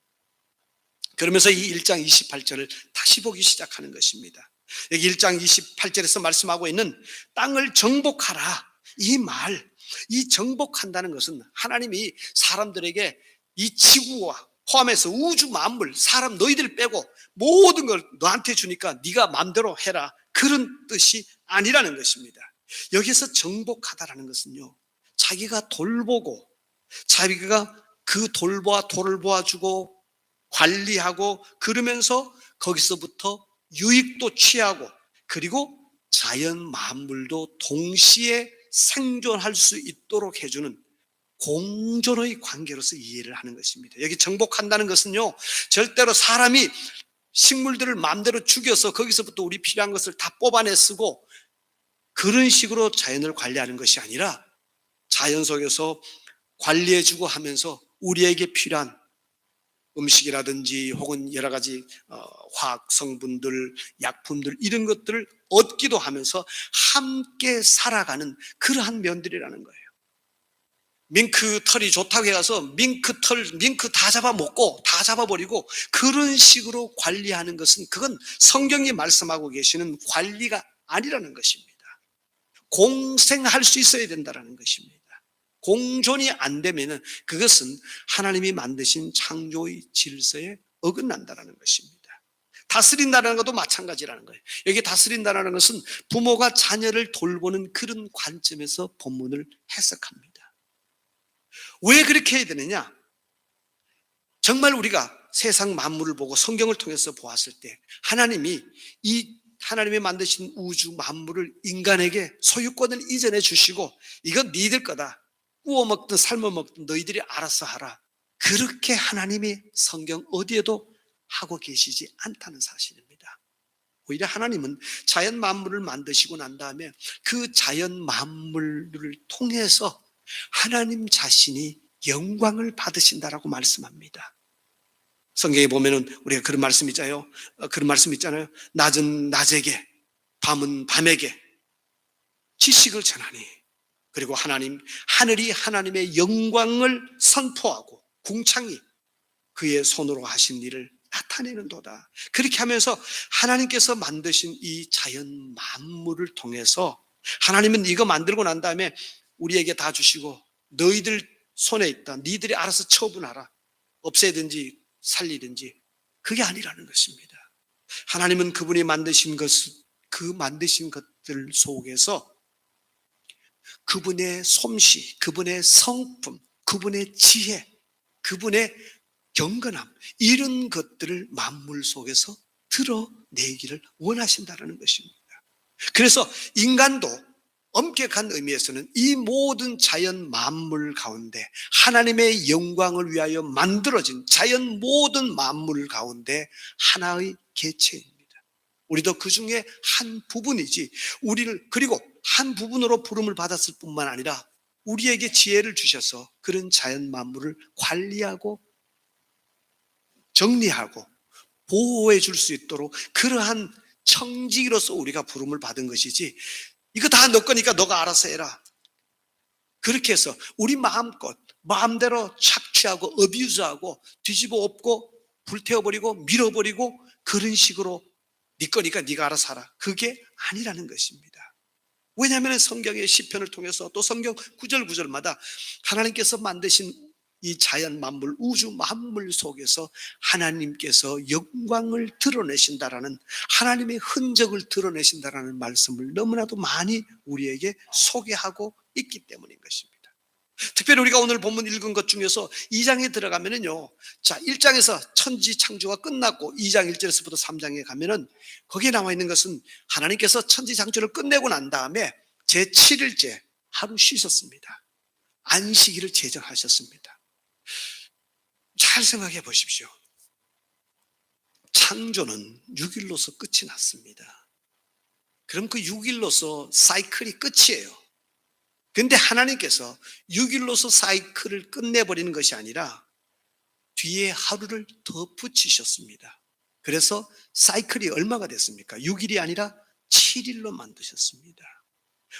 그러면서 이 1장 28절을 다시 보기 시작하는 것입니다. 여기 1장 28절에서 말씀하고 있는 땅을 정복하라, 이 말, 이 정복한다는 것은 하나님이 사람들에게 이 지구와 포함해서 우주 만물, 사람 너희들 빼고 모든 걸 너한테 주니까 네가 마음대로 해라, 그런 뜻이 아니라는 것입니다. 여기서 정복하다라는 것은요, 자기가 돌보고 자기가 그 돌보아 돌을 보아주고 관리하고 그러면서 거기서부터 유익도 취하고, 그리고 자연 만물도 동시에 생존할 수 있도록 해주는 공존의 관계로서 이해를 하는 것입니다. 여기 정복한다는 것은요, 절대로 사람이 식물들을 마음대로 죽여서 거기서부터 우리 필요한 것을 다 뽑아내 쓰고 그런 식으로 자연을 관리하는 것이 아니라, 자연 속에서 관리해주고 하면서 우리에게 필요한 음식이라든지 혹은 여러 가지 화학 성분들, 약품들, 이런 것들을 얻기도 하면서 함께 살아가는 그러한 면들이라는 거예요. 밍크 털이 좋다고 해서 밍크 다 잡아먹고 다 잡아버리고 그런 식으로 관리하는 것은, 그건 성경이 말씀하고 계시는 관리가 아니라는 것입니다. 공생할 수 있어야 된다는 것입니다. 공존이 안 되면 그것은 하나님이 만드신 창조의 질서에 어긋난다는 것입니다. 다스린다는 것도 마찬가지라는 거예요. 여기 다스린다는 것은 부모가 자녀를 돌보는 그런 관점에서 본문을 해석합니다. 왜 그렇게 해야 되느냐? 정말 우리가 세상 만물을 보고 성경을 통해서 보았을 때 하나님이 하나님이 만드신 우주 만물을 인간에게 소유권을 이전해 주시고, 이건 니들 거다, 구워 먹든 삶아 먹든 너희들이 알아서 하라, 그렇게 하나님이 성경 어디에도 하고 계시지 않다는 사실입니다. 오히려 하나님은 자연 만물을 만드시고 난 다음에 그 자연 만물을 통해서 하나님 자신이 영광을 받으신다라고 말씀합니다. 성경에 보면은 우리가 그런 말씀 있잖아요. 낮은 낮에게, 밤은 밤에게 지식을 전하니, 그리고 하늘이 하나님의 영광을 선포하고 궁창이 그의 손으로 하신 일을 나타내는도다. 그렇게 하면서 하나님께서 만드신 이 자연 만물을 통해서 하나님은 이거 만들고 난 다음에 우리에게 다 주시고 너희들 손에 있다, 니들이 알아서 처분하라, 없애든지 살리든지, 그게 아니라는 것입니다. 하나님은 그분이 만드신 그 만드신 것들 속에서 그분의 솜씨, 그분의 성품, 그분의 지혜, 그분의 경건함, 이런 것들을 만물 속에서 드러내기를 원하신다는 것입니다. 그래서 인간도 엄격한 의미에서는 이 모든 자연 만물 가운데 하나님의 영광을 위하여 만들어진 자연 모든 만물 가운데 하나의 개체입니다. 우리도 그 중에 한 부분이지, 우리를 그리고 한 부분으로 부름을 받았을 뿐만 아니라 우리에게 지혜를 주셔서 그런 자연 만물을 관리하고 정리하고 보호해 줄 수 있도록 그러한 청지기로서 우리가 부름을 받은 것이지, 이거 다 너 거니까 너가 알아서 해라, 그렇게 해서 우리 마음대로 착취하고 어뷰즈하고 뒤집어 엎고 불태워버리고 밀어버리고 그런 식으로 네 거니까 네가 알아서 하라, 그게 아니라는 것입니다. 왜냐하면 성경의 시편을 통해서 또 성경 구절구절마다 하나님께서 만드신 이 자연 만물, 우주 만물 속에서 하나님께서 영광을 드러내신다라는, 하나님의 흔적을 드러내신다라는 말씀을 너무나도 많이 우리에게 소개하고 있기 때문인 것입니다. 특별히 우리가 오늘 본문 읽은 것 중에서 2장에 들어가면은요, 자, 1장에서 천지 창조가 끝났고 2장 1절에서부터 3장에 가면은 거기에 나와 있는 것은 하나님께서 천지 창조를 끝내고 난 다음에 제7일째 하루 쉬셨습니다. 안식일을 제정하셨습니다. 잘 생각해 보십시오. 창조는 6일로서 끝이 났습니다. 그럼 그 6일로서 사이클이 끝이에요. 그런데 하나님께서 6일로서 사이클을 끝내버리는 것이 아니라 뒤에 하루를 더 붙이셨습니다. 그래서 사이클이 얼마가 됐습니까? 6일이 아니라 7일로 만드셨습니다.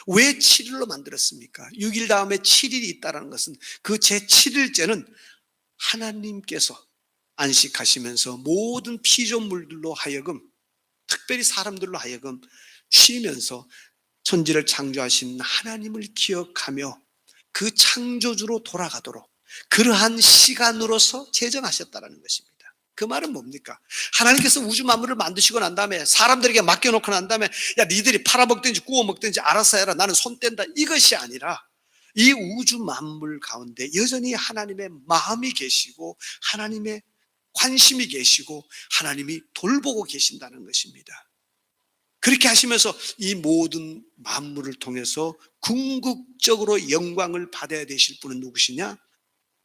왜 7일로 만들었습니까? 6일 다음에 7일이 있다는 것은 그 제7일째는 하나님께서 안식하시면서 모든 피조물들로 하여금, 특별히 사람들로 하여금 쉬면서 천지를 창조하신 하나님을 기억하며 그 창조주로 돌아가도록 그러한 시간으로서 제정하셨다는 것입니다. 그 말은 뭡니까? 하나님께서 우주 만물을 만드시고 난 다음에 사람들에게 맡겨놓고 난 다음에 야, 니들이 팔아먹든지 구워먹든지 알아서 해라, 나는 손 뗀다, 이것이 아니라 이 우주 만물 가운데 여전히 하나님의 마음이 계시고 하나님의 관심이 계시고 하나님이 돌보고 계신다는 것입니다. 그렇게 하시면서 이 모든 만물을 통해서 궁극적으로 영광을 받아야 되실 분은 누구시냐?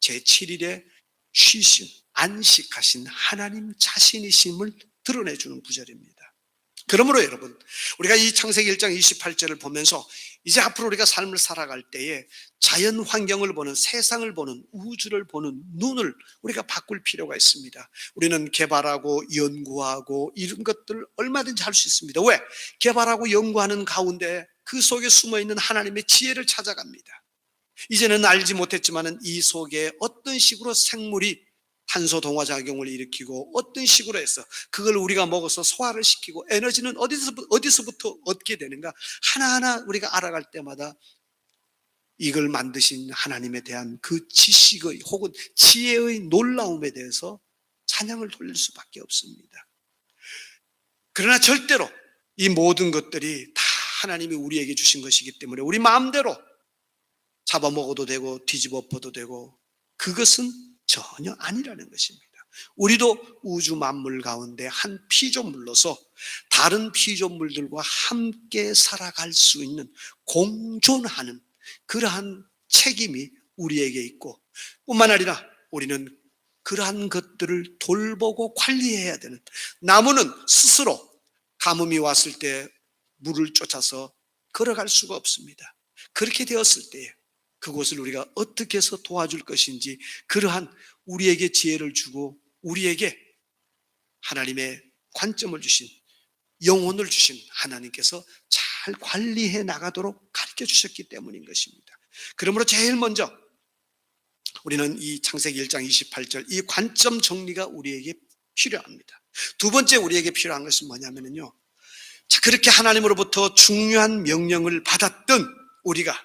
제7일에 쉬신, 안식하신 하나님 자신이심을 드러내주는 구절입니다. 그러므로 여러분, 우리가 이 창세기 1장 28절을 보면서 이제 앞으로 우리가 삶을 살아갈 때에 자연 환경을 보는, 세상을 보는, 우주를 보는 눈을 우리가 바꿀 필요가 있습니다. 우리는 개발하고 연구하고 이런 것들을 얼마든지 할 수 있습니다. 왜? 개발하고 연구하는 가운데 그 속에 숨어있는 하나님의 지혜를 찾아갑니다. 이제는 알지 못했지만 이 속에 어떤 식으로 생물이 탄소 동화작용을 일으키고 어떤 식으로 해서 그걸 우리가 먹어서 소화를 시키고 에너지는 어디서부터 얻게 되는가, 하나하나 우리가 알아갈 때마다 이걸 만드신 하나님에 대한 그 지식의 혹은 지혜의 놀라움에 대해서 찬양을 돌릴 수밖에 없습니다. 그러나 절대로 이 모든 것들이 다 하나님이 우리에게 주신 것이기 때문에 우리 마음대로 잡아먹어도 되고 뒤집어 엎어도 되고, 그것은 전혀 아니라는 것입니다. 우리도 우주 만물 가운데 한 피조물로서 다른 피조물들과 함께 살아갈 수 있는, 공존하는 그러한 책임이 우리에게 있고, 뿐만 아니라 우리는 그러한 것들을 돌보고 관리해야 되는, 나무는 스스로 가뭄이 왔을 때 물을 쫓아서 걸어갈 수가 없습니다. 그렇게 되었을 때 그곳을 우리가 어떻게 해서 도와줄 것인지, 그러한 우리에게 지혜를 주고 우리에게 하나님의 관점을 주신, 영혼을 주신 하나님께서 잘 관리해 나가도록 가르쳐 주셨기 때문인 것입니다. 그러므로 제일 먼저 우리는 이 창세기 1장 28절 이 관점 정리가 우리에게 필요합니다. 두 번째 우리에게 필요한 것은 뭐냐면요, 자, 그렇게 하나님으로부터 중요한 명령을 받았던 우리가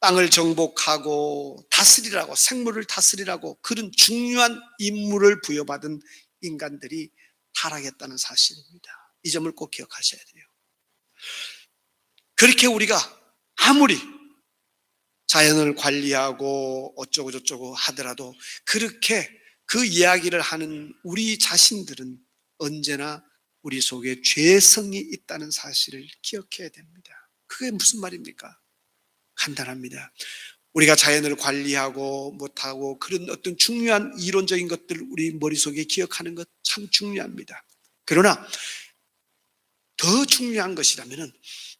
땅을 정복하고 다스리라고, 생물을 다스리라고 그런 중요한 임무를 부여받은 인간들이 타락했다는 사실입니다. 이 점을 꼭 기억하셔야 돼요. 그렇게 우리가 아무리 자연을 관리하고 어쩌고 저쩌고 하더라도 그렇게 그 이야기를 하는 우리 자신들은 언제나 우리 속에 죄성이 있다는 사실을 기억해야 됩니다. 그게 무슨 말입니까? 간단합니다. 우리가 자연을 관리하고 못하고 그런 어떤 중요한 이론적인 것들 우리 머릿속에 기억하는 것 참 중요합니다. 그러나 더 중요한 것이라면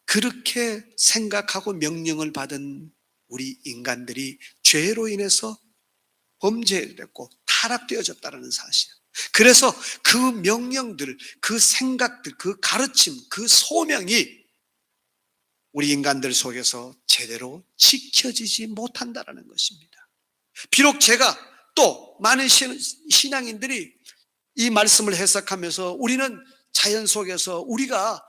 그렇게 생각하고 명령을 받은 우리 인간들이 죄로 인해서 범죄됐고 타락되어졌다는 사실. 그래서 그 명령들, 그 생각들, 그 가르침, 그 소명이 우리 인간들 속에서 제대로 지켜지지 못한다는 것입니다. 비록 제가 또 많은 신앙인들이 이 말씀을 해석하면서 우리는 자연 속에서 우리가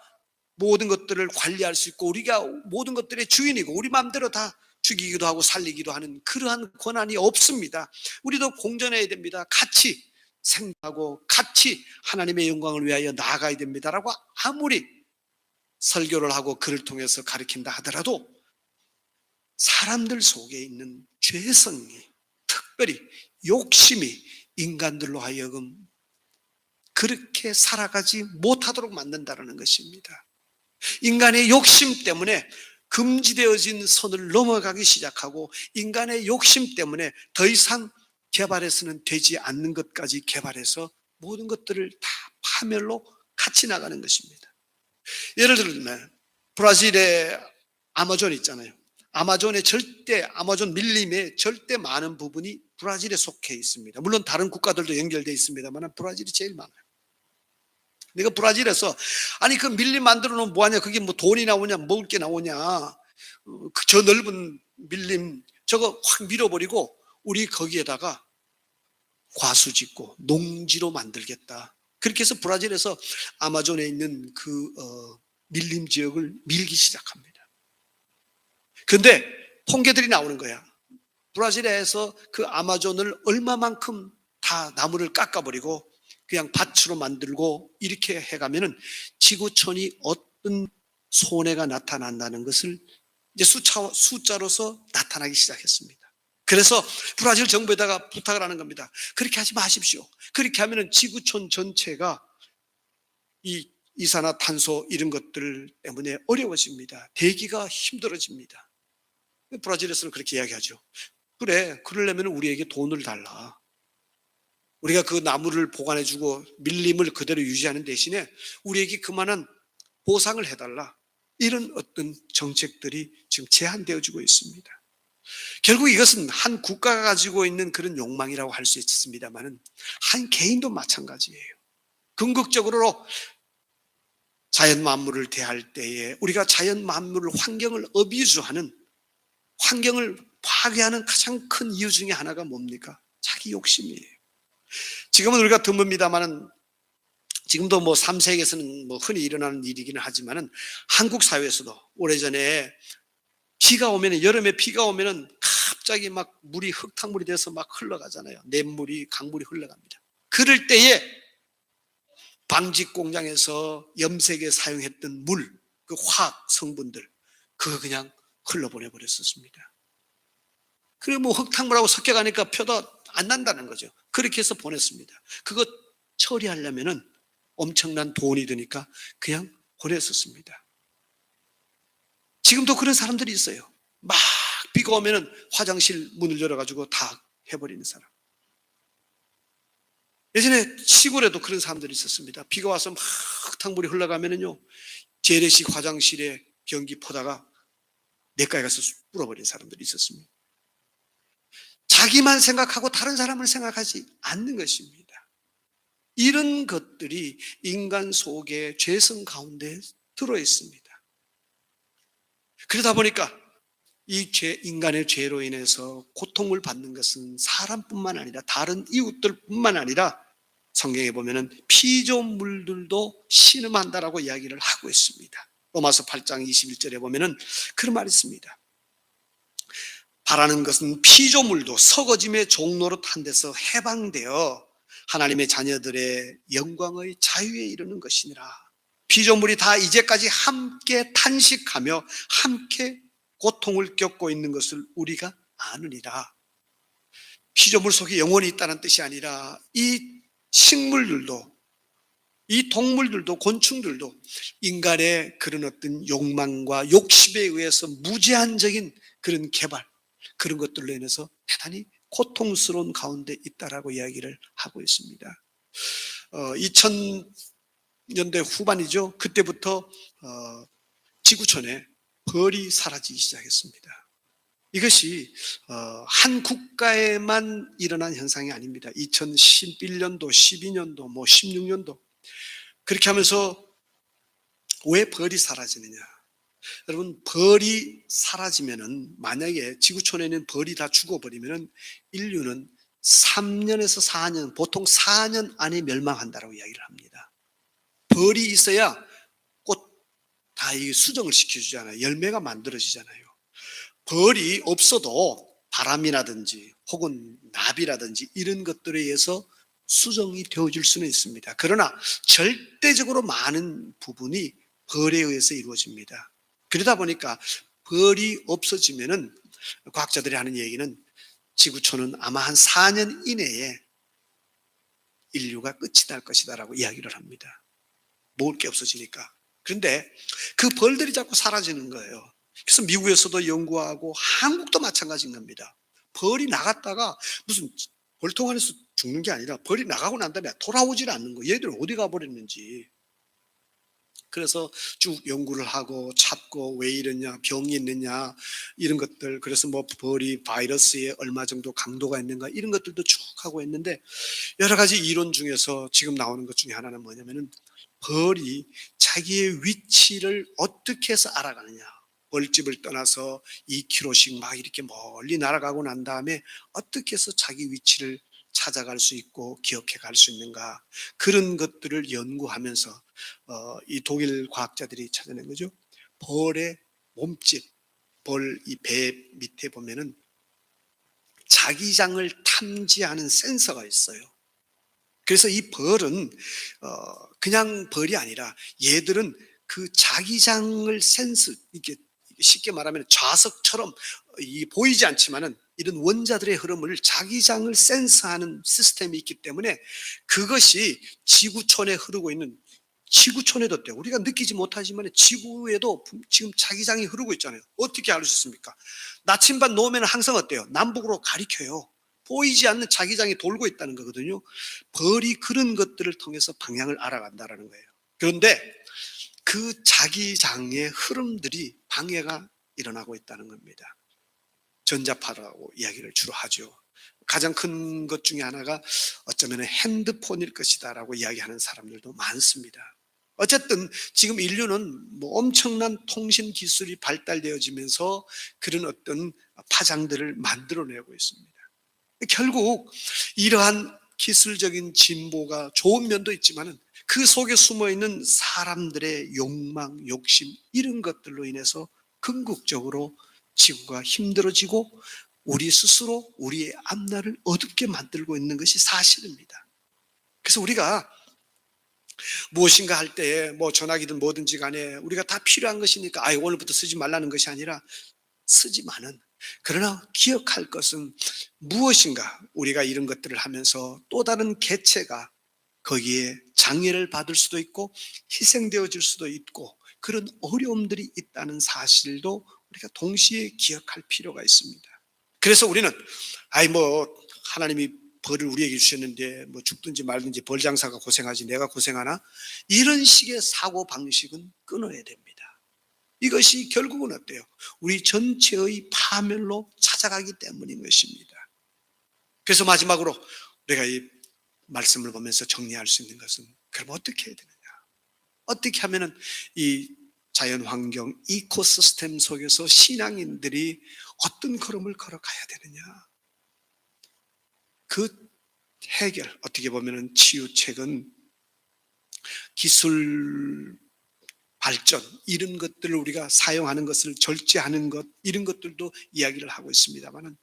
모든 것들을 관리할 수 있고 우리가 모든 것들의 주인이고 우리 마음대로 다 죽이기도 하고 살리기도 하는 그러한 권한이 없습니다. 우리도 공존해야 됩니다. 같이 생각하고 같이 하나님의 영광을 위하여 나아가야 됩니다라고 아무리 설교를 하고 글을 통해서 가르친다 하더라도 사람들 속에 있는 죄성이, 특별히 욕심이 인간들로 하여금 그렇게 살아가지 못하도록 만든다는 것입니다. 인간의 욕심 때문에 금지되어진 선을 넘어가기 시작하고 인간의 욕심 때문에 더 이상 개발해서는 되지 않는 것까지 개발해서 모든 것들을 다 파멸로 같이 나가는 것입니다. 예를 들면 브라질의 아마존 있잖아요. 아마존 밀림의 절대 많은 부분이 브라질에 속해 있습니다. 물론 다른 국가들도 연결되어 있습니다만 브라질이 제일 많아요. 내가 브라질에서 아니 그 밀림 만들어 놓으면 뭐하냐, 그게 뭐 돈이 나오냐, 먹을 게 나오냐, 저 넓은 밀림 저거 확 밀어버리고 우리 거기에다가 과수 짓고 농지로 만들겠다. 그렇게 해서 브라질에서 아마존에 있는 그 밀림 지역을 밀기 시작합니다. 그런데 통계들이 나오는 거야. 브라질에서 그 아마존을 얼마만큼 다 나무를 깎아버리고 그냥 밭으로 만들고 이렇게 해가면은 지구촌이 어떤 손해가 나타난다는 것을 이제 숫자로서 나타나기 시작했습니다. 그래서 브라질 정부에다가 부탁을 하는 겁니다. 그렇게 하지 마십시오. 그렇게 하면은 지구촌 전체가 이 이산화탄소 이런 것들 때문에 어려워집니다. 대기가 힘들어집니다. 브라질에서는 그렇게 이야기하죠. 그래, 그러려면 우리에게 돈을 달라. 우리가 그 나무를 보관해주고 밀림을 그대로 유지하는 대신에 우리에게 그만한 보상을 해달라. 이런 어떤 정책들이 지금 제한되어지고 있습니다. 결국 이것은 한 국가가 가지고 있는 그런 욕망이라고 할 수 있습니다만 한 개인도 마찬가지예요. 궁극적으로 자연 만물을 대할 때에 우리가 자연 만물을 환경을 어비주하는, 환경을 파괴하는 가장 큰 이유 중에 하나가 뭡니까? 자기 욕심이에요. 지금은 우리가 드뭅니다만은 지금도 뭐 3세계에서는 뭐 흔히 일어나는 일이기는 하지만은 한국 사회에서도 오래전에 비가 오면은, 여름에 비가 오면은 갑자기 막 물이 흙탕물이 돼서 막 흘러가잖아요. 냇물이, 강물이 흘러갑니다. 그럴 때에 방직 공장에서 염색에 사용했던 물, 그 화학 성분들, 그거 그냥 흘러보내 버렸었습니다. 그리고 뭐 흙탕물하고 섞여가니까 표도 안 난다는 거죠. 그렇게 해서 보냈습니다. 그거 처리하려면은 엄청난 돈이 드니까 그냥 보냈었습니다. 지금도 그런 사람들이 있어요. 막 비가 오면은 화장실 문을 열어가지고 다 해버리는 사람. 예전에 시골에도 그런 사람들이 있었습니다. 비가 와서 막 흙탕물이 흘러가면은요, 재래식 화장실에 변기 퍼다가 냇가에 가서 뿌려버린 사람들이 있었습니다. 자기만 생각하고 다른 사람을 생각하지 않는 것입니다. 이런 것들이 인간 속의 죄성 가운데 들어있습니다. 그러다 보니까 이 인간의 죄로 인해서 고통을 받는 것은 사람뿐만 아니라 다른 이웃들뿐만 아니라 성경에 보면은 피조물들도 신음한다라고 이야기를 하고 있습니다. 로마서 8장 21절에 보면은 그런 말이 있습니다. 바라는 것은 피조물도 썩어짐의 종노릇 한 데서 해방되어 하나님의 자녀들의 영광의 자유에 이르는 것이니라. 피조물이 다 이제까지 함께 탄식하며 함께 고통을 겪고 있는 것을 우리가 아느니라. 피조물 속에 영혼이 있다는 뜻이 아니라 이 식물들도, 이 동물들도, 곤충들도 인간의 그런 어떤 욕망과 욕심에 의해서 무제한적인 그런 개발, 그런 것들로 인해서 대단히 고통스러운 가운데 있다라고 이야기를 하고 있습니다. 2000년대 후반이죠. 그때부터 지구촌에 벌이 사라지기 시작했습니다. 이것이 한 국가에만 일어난 현상이 아닙니다. 2011년도, 12년도, 16년도 그렇게 하면서 왜 벌이 사라지느냐? 여러분, 벌이 사라지면은, 만약에 지구촌에 있는 벌이 다 죽어버리면은 인류는 3년에서 4년, 보통 4년 안에 멸망한다라고 이야기를 합니다. 벌이 있어야 꽃 다 수정을 시켜주잖아요. 열매가 만들어지잖아요. 벌이 없어도 바람이라든지 혹은 나비라든지 이런 것들에 의해서 수정이 되어질 수는 있습니다. 그러나 절대적으로 많은 부분이 벌에 의해서 이루어집니다. 그러다 보니까 벌이 없어지면은 과학자들이 하는 얘기는 지구촌은 아마 한 4년 이내에 인류가 끝이 날 것이다라고 이야기를 합니다. 먹을 게 없어지니까. 그런데 그 벌들이 자꾸 사라지는 거예요. 그래서 미국에서도 연구하고 한국도 마찬가지인 겁니다. 벌이 나갔다가 무슨 벌통 안에서 죽는 게 아니라 벌이 나가고 난 다음에 돌아오질 않는 거. 얘들 어디 가버렸는지. 그래서 쭉 연구를 하고 찾고 왜 이러냐, 병이 있느냐 이런 것들, 그래서 뭐 벌이 바이러스에 얼마 정도 강도가 있는가 이런 것들도 쭉 하고 있는데, 여러 가지 이론 중에서 지금 나오는 것 중에 하나는 뭐냐면은 벌이 자기의 위치를 어떻게 해서 알아가느냐. 벌집을 떠나서 2km씩 막 이렇게 멀리 날아가고 난 다음에 어떻게 해서 자기 위치를 찾아갈 수 있고 기억해 갈 수 있는가, 그런 것들을 연구하면서 이 독일 과학자들이 찾아낸 거죠. 벌의 몸집, 벌 이 배 밑에 보면은 자기장을 탐지하는 센서가 있어요. 그래서 이 벌은 그냥 벌이 아니라 얘들은 그 자기장을 이렇게 쉽게 말하면 좌석처럼 보이지 않지만은 이런 원자들의 흐름을 자기장을 센서하는 시스템이 있기 때문에 그것이 지구촌에 흐르고 있는, 지구촌에도 어때요? 우리가 느끼지 못하지만 지구에도 지금 자기장이 흐르고 있잖아요. 어떻게 알 수 있습니까? 나침반 놓으면 항상 어때요? 남북으로 가리켜요. 보이지 않는 자기장이 돌고 있다는 거거든요. 벌이 그런 것들을 통해서 방향을 알아간다는 거예요. 그런데 그 자기장의 흐름들이 방해가 일어나고 있다는 겁니다. 전자파라고 이야기를 주로 하죠. 가장 큰 것 중에 하나가 어쩌면 핸드폰일 것이다라고 이야기하는 사람들도 많습니다. 어쨌든 지금 인류는 뭐 엄청난 통신 기술이 발달되어지면서 그런 어떤 파장들을 만들어내고 있습니다. 결국 이러한 기술적인 진보가 좋은 면도 있지만은 그 속에 숨어 있는 사람들의 욕망, 욕심 이런 것들로 인해서 궁극적으로 지구가 힘들어지고 우리 스스로 우리의 앞날을 어둡게 만들고 있는 것이 사실입니다. 그래서 우리가 무엇인가 할 때 뭐 전화기든 뭐든지 간에 우리가 다 필요한 것이니까 오늘부터 쓰지 말라는 것이 아니라 쓰지만은, 그러나 기억할 것은 무엇인가 우리가 이런 것들을 하면서 또 다른 개체가 거기에 장애를 받을 수도 있고 희생되어질 수도 있고 그런 어려움들이 있다는 사실도 우리가 동시에 기억할 필요가 있습니다. 그래서 우리는 뭐 하나님이 벌을 우리에게 주셨는데 뭐 죽든지 말든지 벌 장사가 고생하지 내가 고생하나, 이런 식의 사고 방식은 끊어야 됩니다. 이것이 결국은 어때요? 우리 전체의 파멸로 찾아가기 때문인 것입니다. 그래서 마지막으로 우리가 이 말씀을 보면서 정리할 수 있는 것은, 그럼 어떻게 해야 되느냐? 어떻게 하면은 이 자연 환경 이코시스템 속에서 신앙인들이 어떤 걸음을 걸어가야 되느냐? 그 해결, 어떻게 보면은 치유책은 기술 발전, 이런 것들을 우리가 사용하는 것을 절제하는 것, 이런 것들도 이야기를 하고 있습니다만은,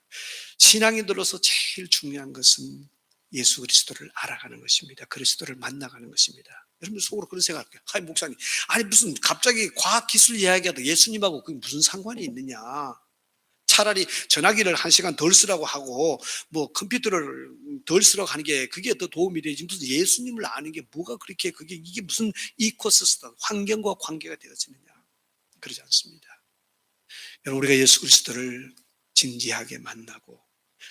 신앙인들로서 제일 중요한 것은 예수 그리스도를 알아가는 것입니다. 그리스도를 만나가는 것입니다. 여러분 속으로 그런 생각할게요. 아니 목사님, 아니 무슨 갑자기 과학기술 이야기하다 예수님하고 그게 무슨 상관이 있느냐. 차라리 전화기를 1시간 덜 쓰라고 하고 뭐 컴퓨터를 덜 쓰라고 하는 게 그게 더 도움이 되지, 무슨 예수님을 아는 게 뭐가 그렇게, 그게 이게 무슨 이코시스템, 환경과 관계가 되어지느냐. 그러지 않습니다. 여러분, 우리가 예수 그리스도를 진지하게 만나고,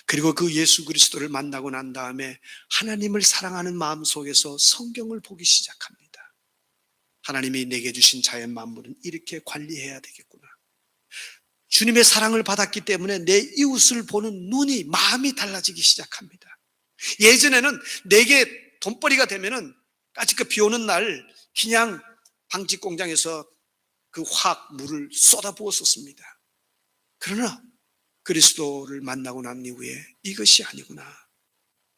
그리고 그 예수 그리스도를 만나고 난 다음에 하나님을 사랑하는 마음 속에서 성경을 보기 시작합니다. 하나님이 내게 주신 자연 만물은 이렇게 관리해야 되겠구나. 주님의 사랑을 받았기 때문에 내 이웃을 보는 눈이, 마음이 달라지기 시작합니다. 예전에는 내게 돈벌이가 되면은 까짓거 비 오는 날 그냥 방직 공장에서 그 화학 물을 쏟아 부었었습니다. 그러나 그리스도를 만나고 난 이후에 이것이 아니구나.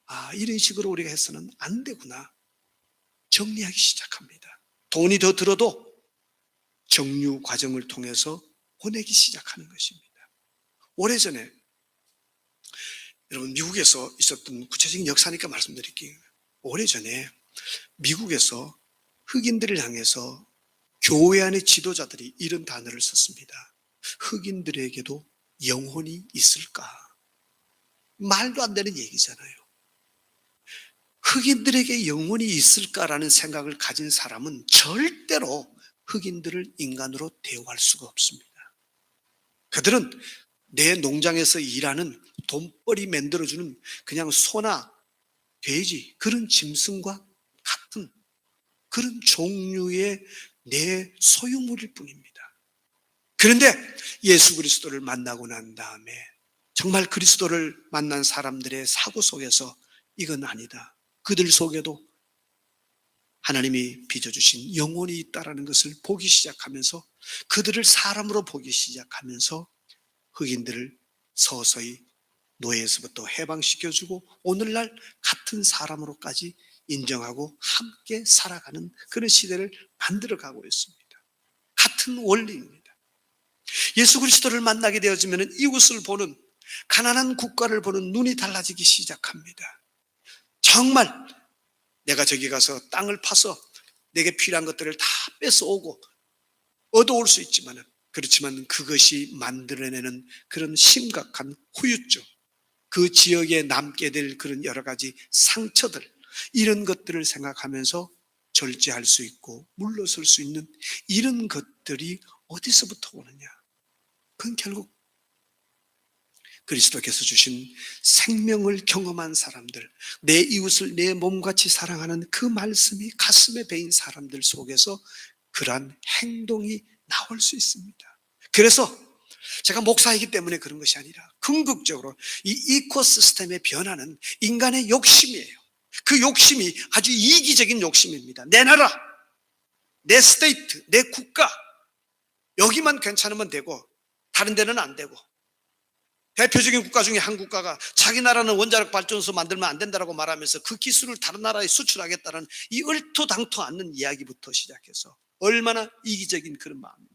아, 이런 식으로 우리가 해서는 안 되구나. 정리하기 시작합니다. 돈이 더 들어도 정류 과정을 통해서 보내기 시작하는 것입니다. 오래전에 여러분 미국에서 있었던 구체적인 역사니까 말씀드릴게요. 오래전에 미국에서 흑인들을 향해서 교회 안의 지도자들이 이런 단어를 썼습니다. 흑인들에게도 영혼이 있을까? 말도 안 되는 얘기잖아요. 흑인들에게 영혼이 있을까라는 생각을 가진 사람은 절대로 흑인들을 인간으로 대우할 수가 없습니다. 그들은 내 농장에서 일하는 돈벌이 만들어주는 그냥 소나 돼지, 그런 짐승과 같은 그런 종류의 내 소유물일 뿐입니다. 그런데 예수 그리스도를 만나고 난 다음에 정말 그리스도를 만난 사람들의 사고 속에서 이건 아니다. 그들 속에도 하나님이 빚어주신 영혼이 있다는 것을 보기 시작하면서, 그들을 사람으로 보기 시작하면서 흑인들을 서서히 노예에서부터 해방시켜주고 오늘날 같은 사람으로까지 인정하고 함께 살아가는 그런 시대를 만들어가고 있습니다. 같은 원리입니다. 예수 그리스도를 만나게 되어지면 이웃을 보는, 가난한 국가를 보는 눈이 달라지기 시작합니다. 정말 내가 저기 가서 땅을 파서 내게 필요한 것들을 다 뺏어오고 얻어올 수 있지만, 그렇지만 그것이 만들어내는 그런 심각한 후유증, 그 지역에 남게 될 그런 여러 가지 상처들, 이런 것들을 생각하면서 절제할 수 있고 물러설 수 있는 이런 것들이 어디서부터 오느냐? 그건 결국 그리스도께서 주신 생명을 경험한 사람들, 내 이웃을 내 몸같이 사랑하는 그 말씀이 가슴에 배인 사람들 속에서 그러한 행동이 나올 수 있습니다. 그래서 제가 목사이기 때문에 그런 것이 아니라 궁극적으로 이 이코시스템의 변화는 인간의 욕심이에요. 그 욕심이 아주 이기적인 욕심입니다. 내 나라, 내 스테이트, 내 국가, 여기만 괜찮으면 되고 다른 데는 안 되고, 대표적인 국가 중에 한 국가가 자기 나라는 원자력 발전소 만들면 안 된다고 말하면서 그 기술을 다른 나라에 수출하겠다는 이 얼토당토 않는 이야기부터 시작해서 얼마나 이기적인 그런 마음입니다.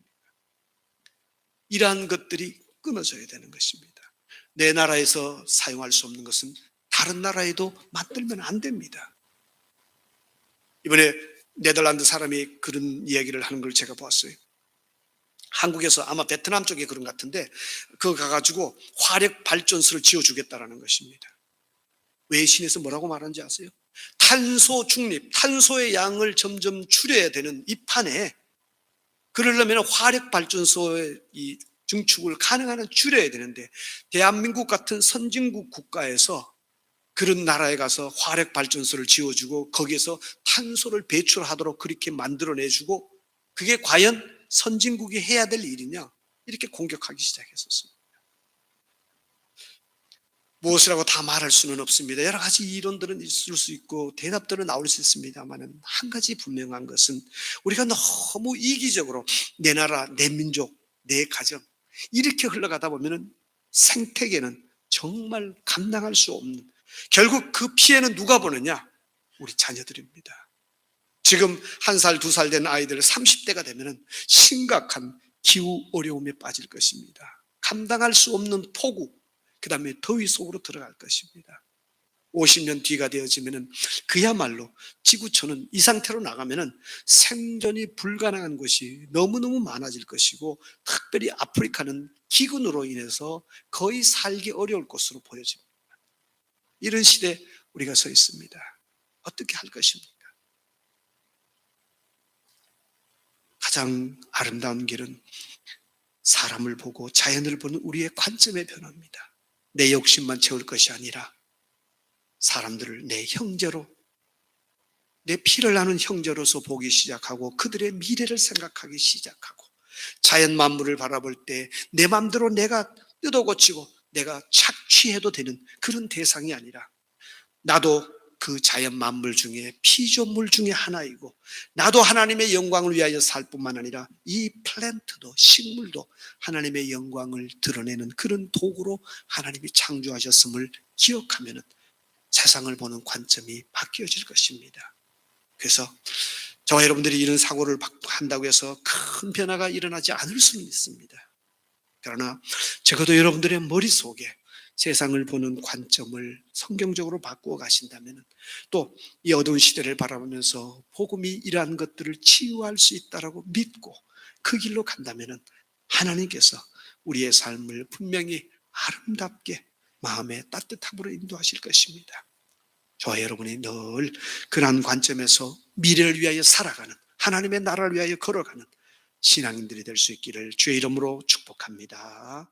이러한 것들이 끊어져야 되는 것입니다. 내 나라에서 사용할 수 없는 것은 다른 나라에도 만들면 안 됩니다. 이번에 네덜란드 사람이 그런 이야기를 하는 걸 제가 보았어요. 한국에서 아마 베트남 쪽에 그런 것 같은데, 그거 가가지고 화력 발전소를 지어주겠다라는 것입니다. 외신에서 뭐라고 말하는지 아세요? 탄소 중립, 탄소의 양을 점점 줄여야 되는 이 판에, 그러려면 화력 발전소의 이 증축을 가능한 한 줄여야 되는데, 대한민국 같은 선진국 국가에서 그런 나라에 가서 화력 발전소를 지어주고 거기에서 탄소를 배출하도록 그렇게 만들어내주고, 그게 과연 선진국이 해야 될 일이냐, 이렇게 공격하기 시작했었습니다. 무엇이라고 다 말할 수는 없습니다. 여러 가지 이론들은 있을 수 있고 대답들은 나올 수 있습니다만, 한 가지 분명한 것은 우리가 너무 이기적으로 내 나라, 내 민족, 내 가정 이렇게 흘러가다 보면 생태계는 정말 감당할 수 없는, 결국 그 피해는 누가 보느냐? 우리 자녀들입니다. 지금 1살, 2살 된 아이들 30대가 되면 심각한 기후 어려움에 빠질 것입니다. 감당할 수 없는 폭우, 그 다음에 더위 속으로 들어갈 것입니다. 50년 뒤가 되어지면 그야말로 지구촌은 이 상태로 나가면 생존이 불가능한 곳이 너무너무 많아질 것이고, 특별히 아프리카는 기근으로 인해서 거의 살기 어려울 것으로 보여집니다. 이런 시대에 우리가 서 있습니다. 어떻게 할 것입니까? 가장 아름다운 길은 사람을 보고 자연을 보는 우리의 관점의 변화입니다. 내 욕심만 채울 것이 아니라 사람들을 내 형제로, 내 피를 나눈 형제로서 보기 시작하고 그들의 미래를 생각하기 시작하고, 자연 만물을 바라볼 때 내 맘대로 내가 뜯어고치고 내가 착취해도 되는 그런 대상이 아니라, 나도 그 자연 만물 중에 피조물 중에 하나이고, 나도 하나님의 영광을 위하여 살 뿐만 아니라 이 플랜트도, 식물도 하나님의 영광을 드러내는 그런 도구로 하나님이 창조하셨음을 기억하면 세상을 보는 관점이 바뀌어질 것입니다. 그래서 저와 여러분들이 이런 사고를 한다고 해서 큰 변화가 일어나지 않을 수는 있습니다. 그러나 적어도 여러분들의 머릿속에 세상을 보는 관점을 성경적으로 바꾸어 가신다면, 또 이 어두운 시대를 바라보면서 복음이 이러한 것들을 치유할 수 있다라고 믿고 그 길로 간다면 하나님께서 우리의 삶을 분명히 아름답게 마음의 따뜻함으로 인도하실 것입니다. 저와 여러분이 늘 그러한 관점에서 미래를 위하여 살아가는, 하나님의 나라를 위하여 걸어가는 신앙인들이 될 수 있기를 주의 이름으로 축복합니다.